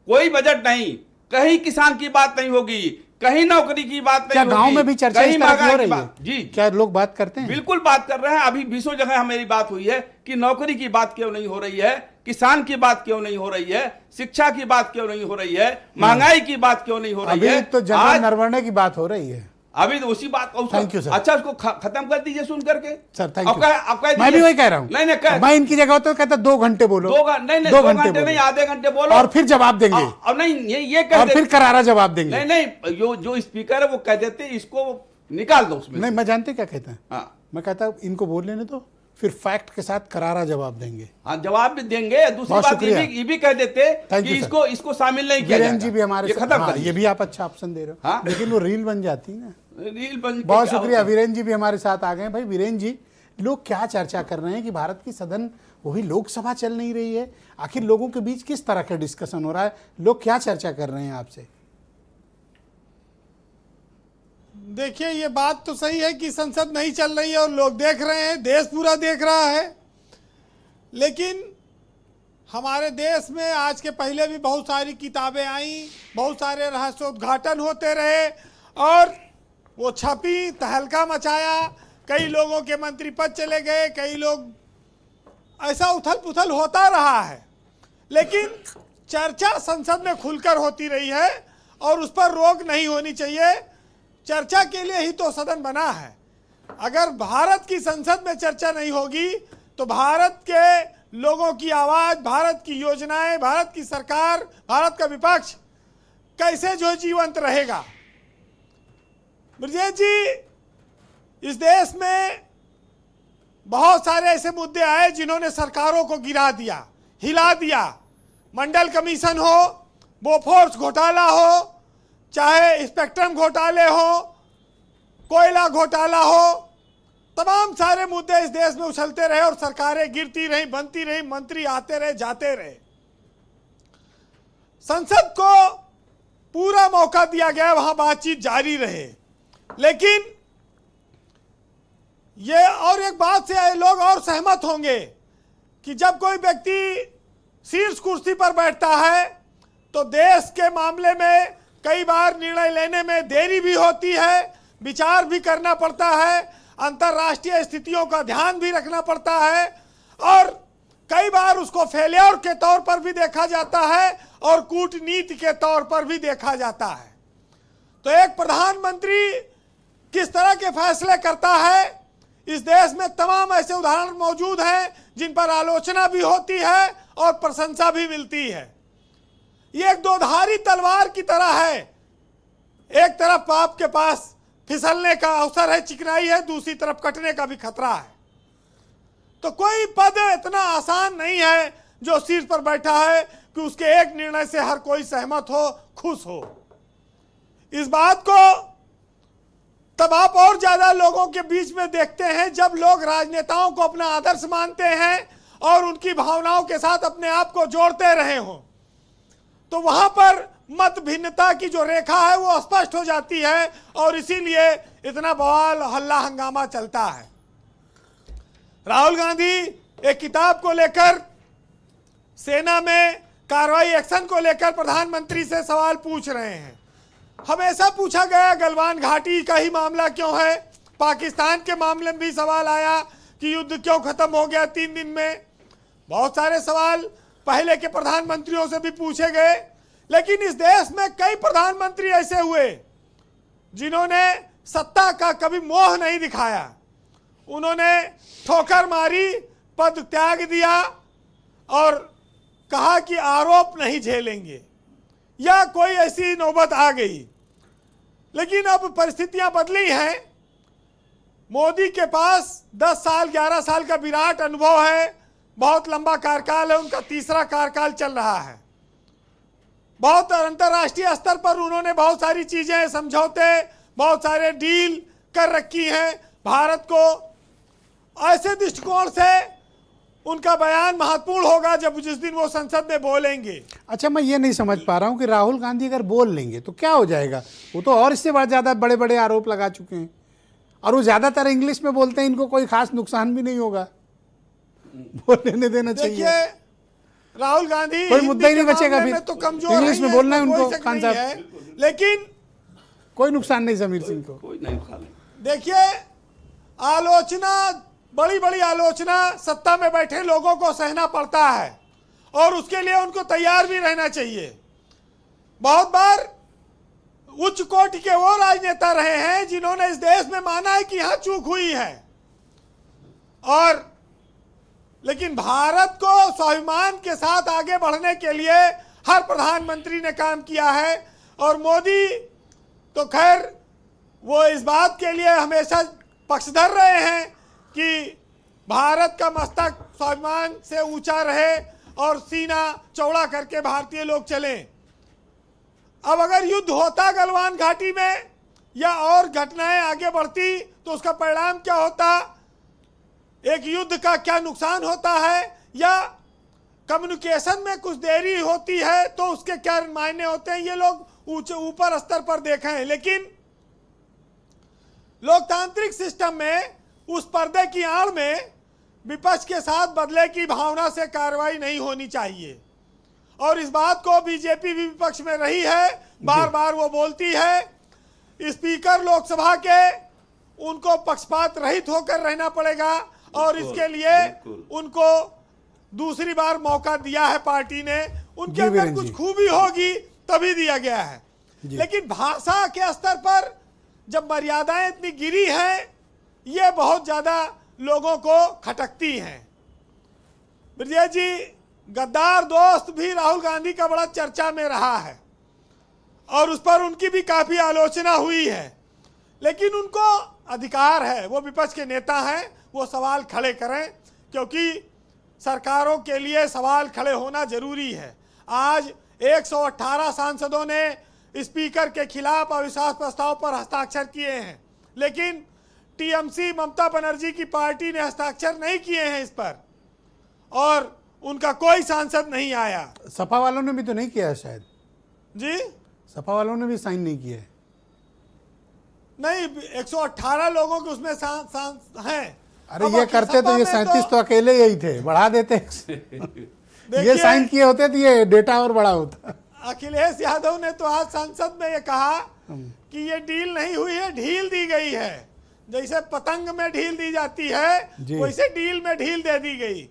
कोई बजट नहीं, कहीं किसान की बात नहीं होगी, कहीं नौकरी की बात नहीं क्या होगी। गांव में भी चर्चा इस तरह की हो रही है? जी, क्या लोग बात करते हैं? बिल्कुल बात कर रहे हैं। अभी 20 जगह मेरी बात हुई है कि नौकरी की बात क्यों नहीं हो रही है, किसान की बात क्यों नहीं हो रही है, शिक्षा की बात क्यों नहीं हो रही है, महंगाई की बात क्यों नहीं हो रही है। अभी तो जनरल नरवणे की बात हो रही है। अभी तो उसी बात थैंक यू सर। अच्छा, उसको खत्म कर दीजिए सुन करके सर। Thank you. मैं भी वही कह रहा हूँ। नहीं, मैं इनकी जगह होता तो कहता 2 घंटे बोलो। 2 घंटे नहीं, आधे घंटे बोलो और फिर जवाब देंगे। और नहीं, ये कह और फिर करारा जवाब देंगे। नहीं, जो स्पीकर है वो कह देते इसको निकाल दो उसमें। नहीं, मैं जानते क्या कहता है? हाँ, मैं कहता इनको बोल लेने तो फिर फैक्ट के साथ करारा जवाब देंगे। हाँ, जवाब भी देंगे। दूसरी बात ये भी कह देते कि इसको शामिल नहीं किया वीरेन जी भी हमारे खत्म कर। ये भी आप अच्छा ऑप्शन दे रहे हो। हाँ? लेकिन वो रील बन जाती है ना। रील बन। बहुत शुक्रिया, वीरेन जी भी हमारे साथ आ गए। भाई वीरेन जी, लोग क्या चर्चा कर रहे हैं कि भारत की सदन वही लोकसभा चल नहीं रही है? आखिर लोगों के बीच किस तरह का डिस्कशन हो रहा है? लोग क्या चर्चा कर रहे हैं आपसे? देखिए, ये बात तो सही है कि संसद नहीं चल रही है और लोग देख रहे हैं, देश पूरा देख रहा है। लेकिन हमारे देश में आज के पहले भी बहुत सारी किताबें आई, बहुत सारे रहस्योद्घाटन होते रहे और वो छपी, तहलका मचाया, कई लोगों के मंत्री पद चले गए, कई लोग, ऐसा उथल पुथल होता रहा है। लेकिन चर्चा संसद में खुलकर होती रही है और उस पर रोक नहीं होनी चाहिए। चर्चा के लिए ही तो सदन बना है। अगर भारत की संसद में चर्चा नहीं होगी तो भारत के लोगों की आवाज, भारत की योजनाएं, भारत की सरकार, भारत का विपक्ष कैसे जो जीवंत रहेगा? ब्रजेश जी, इस देश में बहुत सारे ऐसे मुद्दे आए जिन्होंने सरकारों को गिरा दिया, हिला दिया। मंडल कमीशन हो, बोफोर्स घोटाला हो, चाहे स्पेक्ट्रम घोटाले हो, कोयला घोटाला हो, तमाम सारे मुद्दे इस देश में उछलते रहे और सरकारें गिरती रही, बनती रही, मंत्री आते रहे, जाते रहे। संसद को पूरा मौका दिया गया वहां बातचीत जारी रहे। लेकिन ये और एक बात से लोग और सहमत होंगे कि जब कोई व्यक्ति शीर्ष कुर्सी पर बैठता है तो देश के मामले में कई बार निर्णय लेने में देरी भी होती है, विचार भी करना पड़ता है, अंतर्राष्ट्रीय स्थितियों का ध्यान भी रखना पड़ता है और कई बार उसको फेलियर के तौर पर भी देखा जाता है और कूटनीति के तौर पर भी देखा जाता है। तो एक प्रधानमंत्री किस तरह के फैसले करता है, इस देश में तमाम ऐसे उदाहरण मौजूद हैं जिन पर आलोचना भी होती है और प्रशंसा भी मिलती है। ये एक दोधारी तलवार की तरह है। एक तरफ आपके पास फिसलने का अवसर है, चिकनाई है, दूसरी तरफ कटने का भी खतरा है। तो कोई पद इतना आसान नहीं है जो शीर्ष पर बैठा है कि उसके एक निर्णय से हर कोई सहमत हो, खुश हो। इस बात को तब आप और ज्यादा लोगों के बीच में देखते हैं जब लोग राजनेताओं को अपना आदर्श मानते हैं और उनकी भावनाओं के साथ अपने आप को जोड़ते रहे हों। तो वहां पर मत भिन्नता की जो रेखा है वो स्पष्ट हो जाती है और इसीलिए इतना बवाल, हल्ला, हंगामा चलता है। राहुल गांधी एक किताब को लेकर, सेना में कार्रवाई एक्शन को लेकर प्रधानमंत्री से सवाल पूछ रहे हैं। हमेशा पूछा गया गलवान घाटी का ही मामला क्यों है, पाकिस्तान के मामले में भी सवाल आया कि युद्ध क्यों खत्म हो गया 3 दिन में। बहुत सारे सवाल पहले के प्रधानमंत्रियों से भी पूछे गए। लेकिन इस देश में कई प्रधानमंत्री ऐसे हुए जिन्होंने सत्ता का कभी मोह नहीं दिखाया। उन्होंने ठोकर मारी, पद त्याग दिया और कहा कि आरोप नहीं झेलेंगे या कोई ऐसी नौबत आ गई। लेकिन अब परिस्थितियां बदली हैं। मोदी के पास 10 साल 11 साल का विराट अनुभव है, बहुत लंबा कार्यकाल है, उनका तीसरा कार्यकाल चल रहा है। बहुत अंतर्राष्ट्रीय स्तर पर उन्होंने बहुत सारी चीजें, समझौते, बहुत सारे डील कर रखी हैं। भारत को ऐसे दृष्टिकोण से उनका बयान महत्वपूर्ण होगा जब जिस दिन वो संसद में बोलेंगे। अच्छा, मैं ये नहीं समझ पा रहा हूँ कि राहुल गांधी अगर बोल लेंगे तो क्या हो जाएगा? वो तो और इससे ज़्यादा बड़े बड़े आरोप लगा चुके हैं और वो ज़्यादातर इंग्लिश में बोलते हैं, इनको कोई खास नुकसान भी नहीं होगा, बोल लेने देना चाहिए। देखिए, राहुल गांधी कोई मुद्दा ही नहीं हिंदी के बचेगा मामले फिर। में तो कमजोर इंग्लिश में बोलना है इसमें कोई उनको, शक खान नहीं साहब। है, लेकिन कोई नुकसान नहीं समीर सिंह को। कोई नहीं खा ले। देखिए, आलोचना, बड़ी बड़ी आलोचना सत्ता में बैठे लोगों को सहना पड़ता है और उसके लिए उनको तैयार भी रहना चाहिए। बहुत बार उच्च कोटि के वो राजनेता रहे हैं जिन्होंने इस देश में माना है कि यहां चूक हुई है, और लेकिन भारत को स्वाभिमान के साथ आगे बढ़ने के लिए हर प्रधानमंत्री ने काम किया है। और मोदी तो खैर वो इस बात के लिए हमेशा पक्षधर रहे हैं कि भारत का मस्तक स्वाभिमान से ऊंचा रहे और सीना चौड़ा करके भारतीय लोग चलें। अब अगर युद्ध होता गलवान घाटी में या और घटनाएं आगे बढ़ती तो उसका परिणाम क्या होता, एक युद्ध का क्या नुकसान होता है, या कम्युनिकेशन में कुछ देरी होती है तो उसके क्या मायने होते हैं, ये लोग ऊपर स्तर पर देखे हैं। लेकिन लोकतांत्रिक सिस्टम में उस पर्दे की आड़ में विपक्ष के साथ बदले की भावना से कार्रवाई नहीं होनी चाहिए, और इस बात को बीजेपी भी विपक्ष में रही है, बार बार वो बोलती है। स्पीकर लोकसभा के उनको पक्षपात रहित होकर रहना पड़ेगा और इसके लिए उनको दूसरी बार मौका दिया है पार्टी ने। उनके अंदर कुछ खूबी होगी तभी दिया गया है, लेकिन भाषा के स्तर पर जब मर्यादाएं इतनी गिरी हैं, ये बहुत ज्यादा लोगों को खटकती हैं। ब्रजेश जी, गद्दार दोस्त भी राहुल गांधी का बड़ा चर्चा में रहा है और उस पर उनकी भी काफी आलोचना हुई है, लेकिन उनको अधिकार है, वो विपक्ष के नेता हैं, वो सवाल खड़े करें, क्योंकि सरकारों के लिए सवाल खड़े होना जरूरी है। आज 118 सांसदों ने स्पीकर के खिलाफ अविश्वास प्रस्ताव पर हस्ताक्षर किए हैं, लेकिन टीएमसी ममता बनर्जी की पार्टी ने हस्ताक्षर नहीं किए हैं इस पर, और उनका कोई सांसद नहीं आया। सपा वालों ने भी तो नहीं किया है शायद जी, सपा वालों ने भी साइन नहीं किया है। नहीं, 118 लोगों के उसमें हैं। अरे ये करते तो ये 37 तो अकेले यही थे, बढ़ा देते ये साइन किए होते तो ये डेटा और बड़ा होता। अखिलेश यादव ने तो आज संसद में ये कहा कि ये डील नहीं हुई है, ढील दी गई है। जैसे पतंग में ढील दी जाती है वैसे डील में ढील दे दी गई,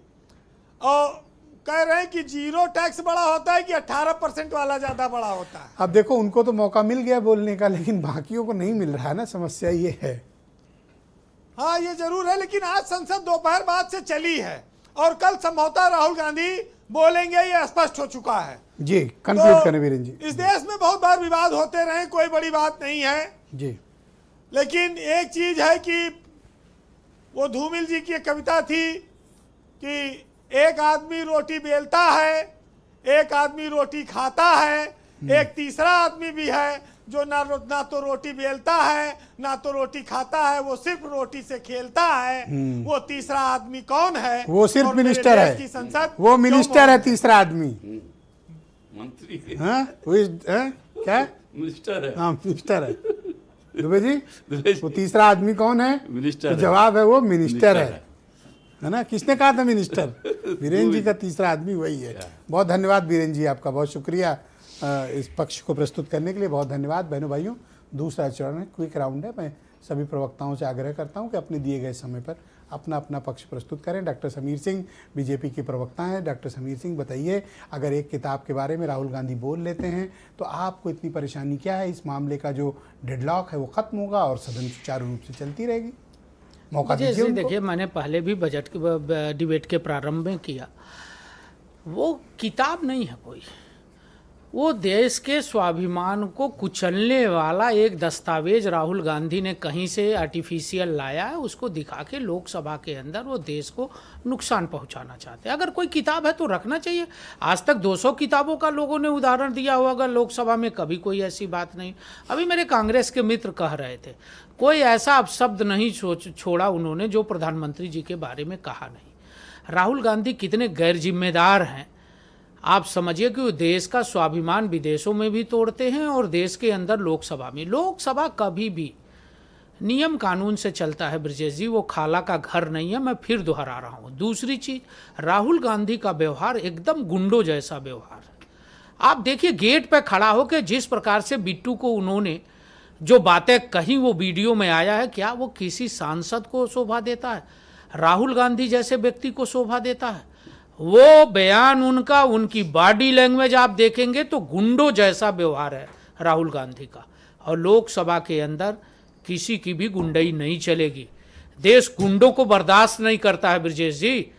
और कह रहे हैं कि 0 टैक्स बड़ा होता है कि 18% वाला ज्यादा बड़ा होता है। अब देखो, उनको तो मौका मिल गया बोलने का, लेकिन बाकियों को नहीं मिल रहा है ना, समस्या ये है। हाँ, ये जरूर है, लेकिन आज संसद दोपहर बाद से चली है और कल संभवतः राहुल गांधी बोलेंगे, ये स्पष्ट हो चुका है। जी, कंक्लूड करें वीरेंद्र जी। इस देश में बहुत बार विवाद होते रहे, कोई बड़ी बात नहीं है जी, लेकिन एक चीज है कि वो धूमिल जी की एक कविता थी कि एक आदमी रोटी बेलता है, एक आदमी रोटी खाता है, एक तीसरा आदमी भी है जो ना तो रोटी बेलता है ना तो रोटी खाता है, वो सिर्फ रोटी से खेलता है। वो तीसरा आदमी कौन है? वो सिर्फ और मेरे मिनिस्टर देश है, की संसद वो मिनिस्टर है, तीसरा आदमी। मंत्री हाँ, क्या मिनिस्टर है। हाँ, मिनिस्टर है। दुबे जी, वो तीसरा आदमी कौन है? मिनिस्टर तो है। जवाब है वो मिनिस्टर है ना? किसने कहा था मिनिस्टर? वीरेंद्र जी का तीसरा आदमी वही है। बहुत धन्यवाद वीरेंद्र जी, आपका बहुत शुक्रिया इस पक्ष को प्रस्तुत करने के लिए। बहुत धन्यवाद बहनों भाइयों। दूसरा चरण है, क्विक राउंड है। मैं सभी प्रवक्ताओं से आग्रह करता हूं कि अपने दिए गए समय पर अपना अपना पक्ष प्रस्तुत करें। डॉक्टर समीर सिंह बीजेपी के प्रवक्ता हैं। डॉक्टर समीर सिंह, बताइए, अगर एक किताब के बारे में राहुल गांधी बोल लेते हैं तो आपको इतनी परेशानी क्या है? इस मामले का जो डेडलॉक है वो खत्म होगा और सदन सुचारू रूप से चलती रहेगी? मौका दीजिए उनको। देखिए, मैंने पहले भी बजट के डिबेट के प्रारंभ में किया, वो किताब नहीं है कोई, वो देश के स्वाभिमान को कुचलने वाला एक दस्तावेज राहुल गांधी ने कहीं से आर्टिफिशियल लाया है, उसको दिखा के लोकसभा के अंदर वो देश को नुकसान पहुंचाना चाहते हैं। अगर कोई किताब है तो रखना चाहिए। आज तक 200 किताबों का लोगों ने उदाहरण दिया होगा लोकसभा में, कभी कोई ऐसी बात नहीं। अभी मेरे कांग्रेस के मित्र कह रहे थे, कोई ऐसा अपशब्द नहीं छोड़ा उन्होंने जो प्रधानमंत्री जी के बारे में कहा नहीं। राहुल गांधी कितने गैर जिम्मेदार हैं आप समझिए कि वो देश का स्वाभिमान विदेशों में भी तोड़ते हैं और देश के अंदर लोकसभा में। लोकसभा कभी भी नियम कानून से चलता है ब्रजेश जी, वो खाला का घर नहीं है। मैं फिर दोहरा रहा हूँ। दूसरी चीज, राहुल गांधी का व्यवहार एकदम गुंडों जैसा व्यवहार है। आप देखिए गेट पे खड़ा होकर जिस प्रकार से बिट्टू को उन्होंने जो बातें कही वो वीडियो में आया है, क्या वो किसी सांसद को शोभा देता है? राहुल गांधी जैसे व्यक्ति को शोभा देता है? वो बयान उनका, उनकी बॉडी लैंग्वेज आप देखेंगे तो गुंडों जैसा व्यवहार है राहुल गांधी का। और लोकसभा के अंदर किसी की भी गुंडई नहीं चलेगी। देश गुंडों को बर्दाश्त नहीं करता है ब्रजेश जी,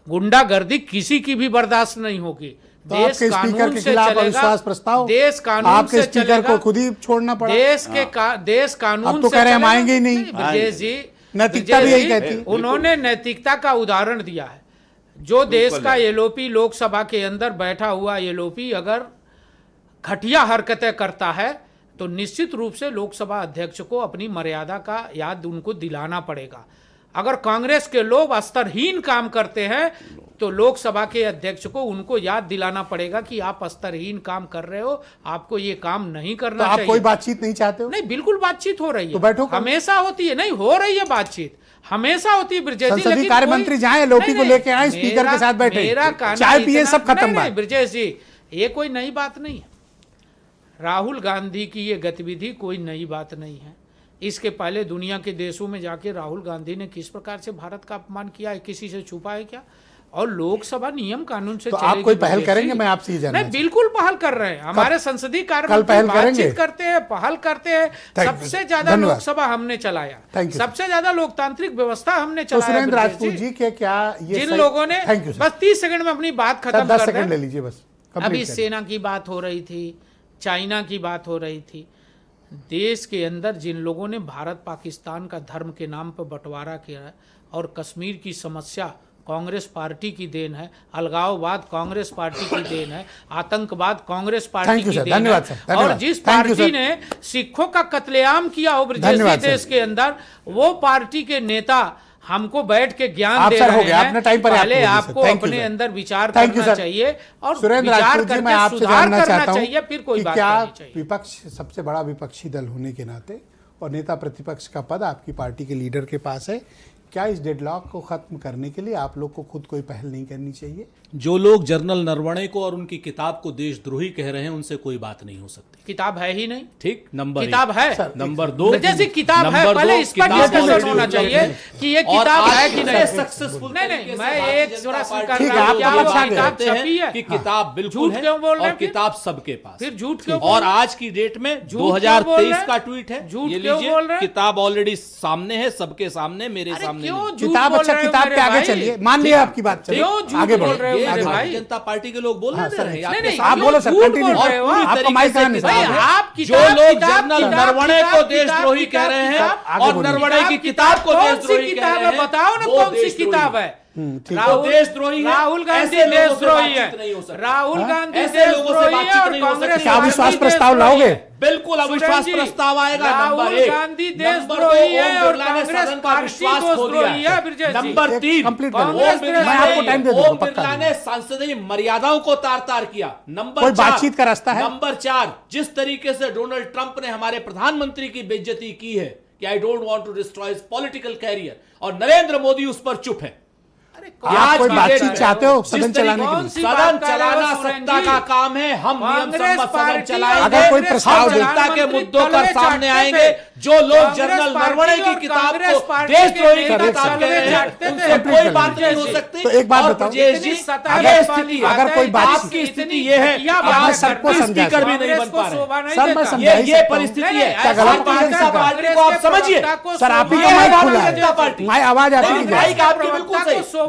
गुंडागर्दी किसी की भी बर्दाश्त नहीं होगी। तो आपके स्पीकर के खिलाफ अविश्वास प्रस्ताव, देश कानून आपके से स्पीकर चलेगा, को खुद ही छोड़ना पड़ा। देश कानून अब तो से कह रहे हैं हम चलेगा। आएंगे ही नहीं। ब्रजेश जी, नैतिकता भी यही कहती। उन्होंने नैतिकता का उदाहरण दिया है। जो देश का एलओपी लोकसभा के अंदर बैठा हुआ एलओपी अगर घटिया हरकतें करता है तो निश्चित रूप से लोकसभा अध्यक्ष को अपनी मर्यादा का याद उनको दिलाना पड़ेगा। अगर कांग्रेस के लोग स्तरहीन काम करते हैं तो लोकसभा के अध्यक्ष को उनको याद दिलाना पड़ेगा कि आप स्तरहीन काम कर रहे हो, आपको ये काम नहीं करना तो आप चाहिए। कोई बातचीत नहीं चाहते हो? नहीं, बिल्कुल बातचीत हो रही है। तो बैठो करो। हमेशा होती है, नहीं हो रही है बातचीत, हमेशा होती है ब्रजेश जी। संसदीय कार्य मंत्री जाएं, एलओपी को लेके आए, स्पीकर के साथ बैठे, चाय पिए, सब खत्म बात। ब्रजेश जी, ये कोई नई बात नहीं है। राहुल गांधी की ये गतिविधि कोई नई बात नहीं है। इसके पहले दुनिया के देशों में जाके राहुल गांधी ने किस प्रकार से भारत का अपमान किया है, किसी से छुपा है क्या? और लोकसभा नियम कानून से तो चलेगी। आप कोई पहल ब्रजेश करेंगे? जी। मैं आपसे ये जानना नहीं, बिल्कुल पहल कर रहे हैं। हमारे संसदीय कार्य कल पहल करेंगे? बातचीत करते हैं, पहल करते हैं। सबसे ज्यादा धन्यवाद। लोकसभा हमने चलाया, Thank you, सबसे ज्यादा लोकतांत्रिक व्यवस्था हमने तो चलाया। सुरेंद्र ब्रजेश राजपूत जी के क्या ये जिन लोगों ने, थैंक यू बस 30 सेकंड में अपनी बात खत्म 10 कर सेकंड ले दें। लीजिए बस। अभी complete करिए। सेना की बात हो रही थी, चाइना की बात हो रही थी। देश के अंदर जिन लोगों ने भारत पाकिस्तान का धर्म के नाम पर बंटवारा किया है और कश्मीर की समस्या कांग्रेस पार्टी की देन है, अलगाववाद कांग्रेस पार्टी की देन है, आतंकवाद कांग्रेस पार्टी Thank you, की sir. देन धन्यवाद, है। sir. धन्यवाद। और जिस Thank you, पार्टी sir. ने सिखों का कत्लेआम किया हो ब्रजेश धन्यवाद, देश sir. के अंदर, वो पार्टी के नेता हमको बैठ के ज्ञान आप दे सर हो रहे गया, हैं। आपने टाइम पर पहले आपको बोलिए, आपको sir. Thank you, अपने sir. अंदर विचार Thank you, करना sir. चाहिए और सुरेंद्र विचार राजपूत जी, मैं करके आपसे सुधार जानना करना चाहता हूं चाहिए, फिर कोई कि बात क्या करनी चाहिए। विपक्ष सबसे बड़ा विपक्षी दल होने के नाते और नेता प्रतिपक्ष का पद आपकी पार्टी के लीडर के पास है, क्या इस डेडलॉक को खत्म करने के लिए आप लोग को खुद कोई पहल नहीं करनी चाहिए? जो लोग जनरल नरवणे को और उनकी किताब को देशद्रोही कह रहे हैं उनसे कोई बात नहीं हो सकती। किताब है ही नहीं। ठीक, नंबर किताब एक। है, नंबर 2, जैसे किताब है, नंबर पहले 2, इस पर किताब डिस्कशन already होना चाहिए कि ये और किताब आज है कि नहीं। सक्सेसफुल नहीं, मैं एक प्रश्न कर ठीक है, रहा हूं, आप क्या तो वो बता गए। किताब छपी है? कि किताब बिल्कुल झूठ है क्यों बोल रहे और हैं फिर? किताब सबके पास। फिर झूठ क्यों बोल और रहे हैं? आज की डेट में झूठ क्यों बोल रहे 2023 हैं? का ट्वीट है, झूठ ये क्यों लीजिए, बोल रहे हैं? किताब ऑलरेडी सामने है, सबके सामने, मेरे अरे सामने क्यों नहीं। झूठ किताब बोल अच्छा, रहे हो किताब मेरे के आगे भाई? चलिए, मान लिया आपकी बात, चलिए क्यों झूठ आगे बोल बढ़ो, रहे हो आगे मेरे बढ़ो। भाई? भारतीय जनता पार्टी के लोग बोल हाँ, रहे सर, हैं, नहीं, नहीं, आप बोलो सर, झूठ कंटिन्यू। बोल रहे हो। पूरी आपका तरीके माइक से कहाँ है? किताब भाई, है। आप जो किताब, लोग किताब, जनरल किताब, नरवणे को किताब, देशद्रोही किताब, कह रहे हैं किताब, और बोलिए। नरवणे की किताब को कौन सी देशद्रोही कह किताब रहे है? हैं, बताओ ना वो कौन सी देशद्रोही किताब है? ठीक है। राहुल देशद्रोही है। राहुल गांधी ऐसे लोगों से देशद्रोही बातचीत नहीं हो है। सकती। राहुल गांधी ऐसे लोगों से देशद्रोही है बातचीत और नहीं हो कांग्रेस सकती। क्या अविश्वास पार्टी प्रस्ताव देशद्रोही लाओगे? है। बिल्कुल अविश्वास सुरेंद्र जी, प्रस्ताव आएगा। नंबर राहुल 1 गांधी नंबर 2 देशद्रोही है ओम और बिरला ने कांग्रेस सदन का पार्टी विश्वास खो दिया देशद्रोही है, ब्रजेश है। जी। नंबर 3 कंप्लीट करो। कांग्रेस मैं आपको टाइम दे दूंगा, ओम पक्का बिरला दूंगा। ने संसदीय मर्यादाओं को तार तार किया। नंबर कोई 4 बातचीत का रास्ता है? नंबर 4 जिस तरीके से डोनाल्ड ट्रंप ने हमारे प्रधानमंत्री की बेइज्जती की है कि I don't want to destroy his political career, और नरेंद्र मोदी उस पर चुप है। आप कोई की बातचीत डेट में चाहते हो जिस सदन तरीके- चलाने के कौन लिए? सी सदन बात कर रहे हो, चलाना सुरेंद्र सत्ता जी? का काम है। हम नियम कांग्रेस सम्मत सदन पार्टी चलाएंगे। अगर कोई प्रस्ताव हम दे- जनता के प्रधानमंत्री मुद्दों पर तलवे सामने चाटते आएंगे। थे। जो लोग कांग्रेस जनरल पार्टी नरवणे की और किताब कांग्रेस को पार्टी देशद्रोही के की नेता किताब कह तलवे रहे हैं, चाटते थे। उनसे कंप्लीट कोई कर बात लीजिए। नहीं हो सकती। तो एक बात और बताओ। ब्रजेश इतनी जी, सतह अगर पर स्थिति वाली है, अगर कोई बात- आपकी स्थिति ये है घटिया कि बात आप है, सबको सबको समझा स्पीकर भी नहीं कांग्रेस बन को पा रहे शोभा हैं। नहीं सर, मैं देता। समझा ही ये सकता हूं। परिस्थिति नहीं, है। नहीं, क्या ऐसा गलत बात भारतीय है, जनता पार्टी को आप कांग्रेस के समझिए। प्रवक्ता को सर, आप ही शोभा का नहीं माइक देता। खुला है। जनता पार्टी मैं आवाज आती नहीं, नहीं माइक जा आपकी बिल्कुल सही।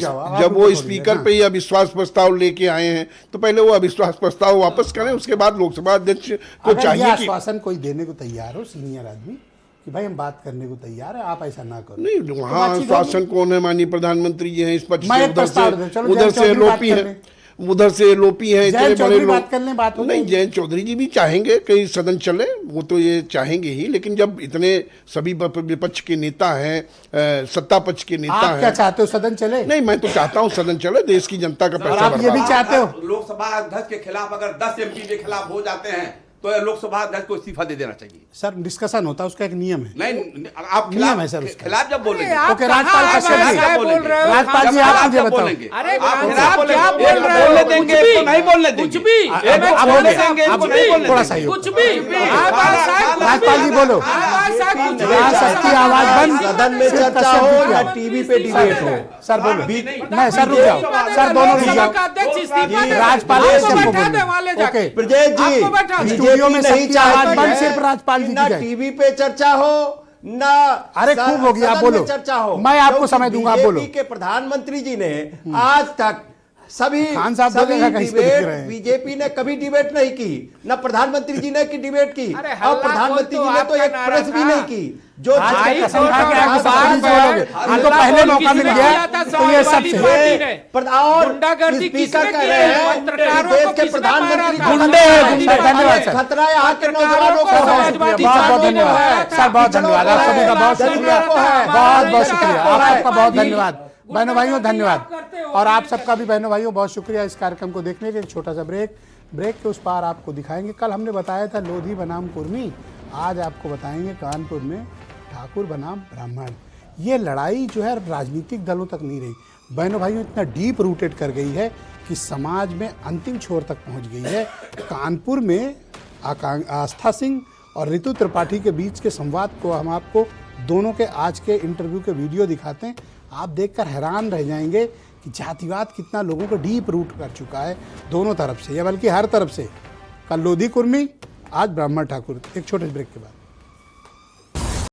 जाओ, आप जब वो रुको थोड़ी स्पीकर देर, पे ही अविश्वास प्रस्ताव लेके आए हैं तो पहले वो अविश्वास प्रस्ताव वापस करें, उसके बाद लोकसभा अध्यक्ष को अगर ये चाहिए कि आश्वासन कोई देने को तैयार हो, सीनियर आदमी, कि भाई हम बात करने को तैयार है, आप ऐसा ना करो। नहीं, तो वहाँ बातचीत शासन होगी। कौन है? माननीय प्रधानमंत्री जी हैं, इस पक्ष मैं से एक प्रस्ताव दे, चलो उधर से चौधरी बात एलओपी कर है। लें। उधर से लोपी हैं, जयंत इतने बड़े चौधरी लोग। बात कर लें, बात हो नहीं, जाएगी। जयंत चौधरी जी भी चाहेंगे कि सदन चले, वो तो ये चाहेंगे ही, लेकिन जब इतने सभी विपक्ष के नेता हैं, सत्ता पक्ष के नेता आप क्या हैं। चाहते हो, सदन चले? नहीं, मैं तो चाहता हूँ सदन चले, देश की जनता का और पैसा आप ये भी बर्बाद। चाहते हो? लोकसभा अध्यक्ष के खिलाफ अगर 10 एमपी के खिलाफ हो जाते हैं तो लोकसभा अध्यक्ष को इस्तीफा दे देना चाहिए। सर डिस्कशन होता है, उसका एक नियम है। नहीं, आप नियम है सर उसका। खिलाफ जब बोलेंगे, ओके, राजपाल कश्यप जी, राजपाल जी आप मुझे बताओ। अरे आप आप खिलाफ क्या बोल एक रहे हो? बोलने देंगे, कुछ भी, एक को नहीं बोलने देंगे, कुछ भी, एक को आप बोलने बोले, देंगे, एक आप को नहीं बोलने थोड़ा देंगे। सा ही हो। कुछ भी राजपाल जी बोलो। यहाँ सबकी आवाज बंद, सदन में सिर्फ चर्चा कश्यप हो जी की या आवाज। टीवी पे डिबेट हो। सर बोलो। नहीं सर रुक जाओ, सर दोनों रुक जाओ। राजपाल कश्यप को बोलो। ओके, ब्रजेश जी, स्टूडियो में बीजेपी नहीं सबकी आवाज चाहती बंद, है सिर्फ राजपाल जी कि की ना जाए। टीवी पे चर्चा हो ना अरे खूब हो गया, आप सदन में बोलो। चर्चा हो। मैं आपको क्योंकि समय दूंगा, आप बोलो। बीजेपी के प्रधानमंत्री जी ने आज तक सभी खान साहब सभी बोलेगा कहीं से दिख डिबेट रहे हैं। बीजेपी ने कभी डिबेट नहीं की, ना प्रधानमंत्री जी ने की डिबेट की, अरे और हल्ला प्रधानमंत्री बोल जी तो ने तो आपका एक नारा प्रेस भी था। नहीं की। जो आज का भाई कसम खा के आज आपको बात सब है, बोलोगे। आपको पहले मौका मिल गया, तो ये सबसे और गुंडागर्दी स्पीकर किसने कह की रहे है? हैं पत्रकारों देश को के किसने प्रधानमंत्री मारा था? गुंडे हैं, गुंडे। धन्यवाद सर। खतरा यहाँ के नौजवानों को पत्रकारों को है, समाजवादी बहुत बहुत पार्टी ने धन्यवाद मारा था। सर, बहुत धन्यवाद, आप सभी का बहुत शुक्रिया, बहुत बहुत शुक्रिया, आप सबका बहुत धन्यवाद। बहनों भाइयों धन्यवाद, और आप सबका भी बहनों भाइयों बहुत शुक्रिया इस कार्यक्रम को देखने के। एक छोटा सा ब्रेक के उस पार आपको दिखाएंगे। कल हमने बताया था लोधी बनाम कुर्मी, आज आपको बताएंगे कानपुर में ठाकुर बनाम ब्राह्मण। ये लड़ाई जो है राजनीतिक दलों तक नहीं रही, बहनों भाइयों इतना डीप रूटेड कर गई है कि समाज में अंतिम छोर तक पहुंच गई है। कानपुर में आस्था सिंह और ऋतु त्रिपाठी के बीच के संवाद को हम आपको दोनों के आज के इंटरव्यू के वीडियो दिखाते हैं। आप देखकर हैरान रह जाएंगे कि जातिवाद कितना लोगों को डीप रूट कर चुका है दोनों तरफ से, या बल्कि हर तरफ से। कल लोधी कुर्मी, आज ब्राह्मण ठाकुर। एक छोटे ब्रेक के बाद।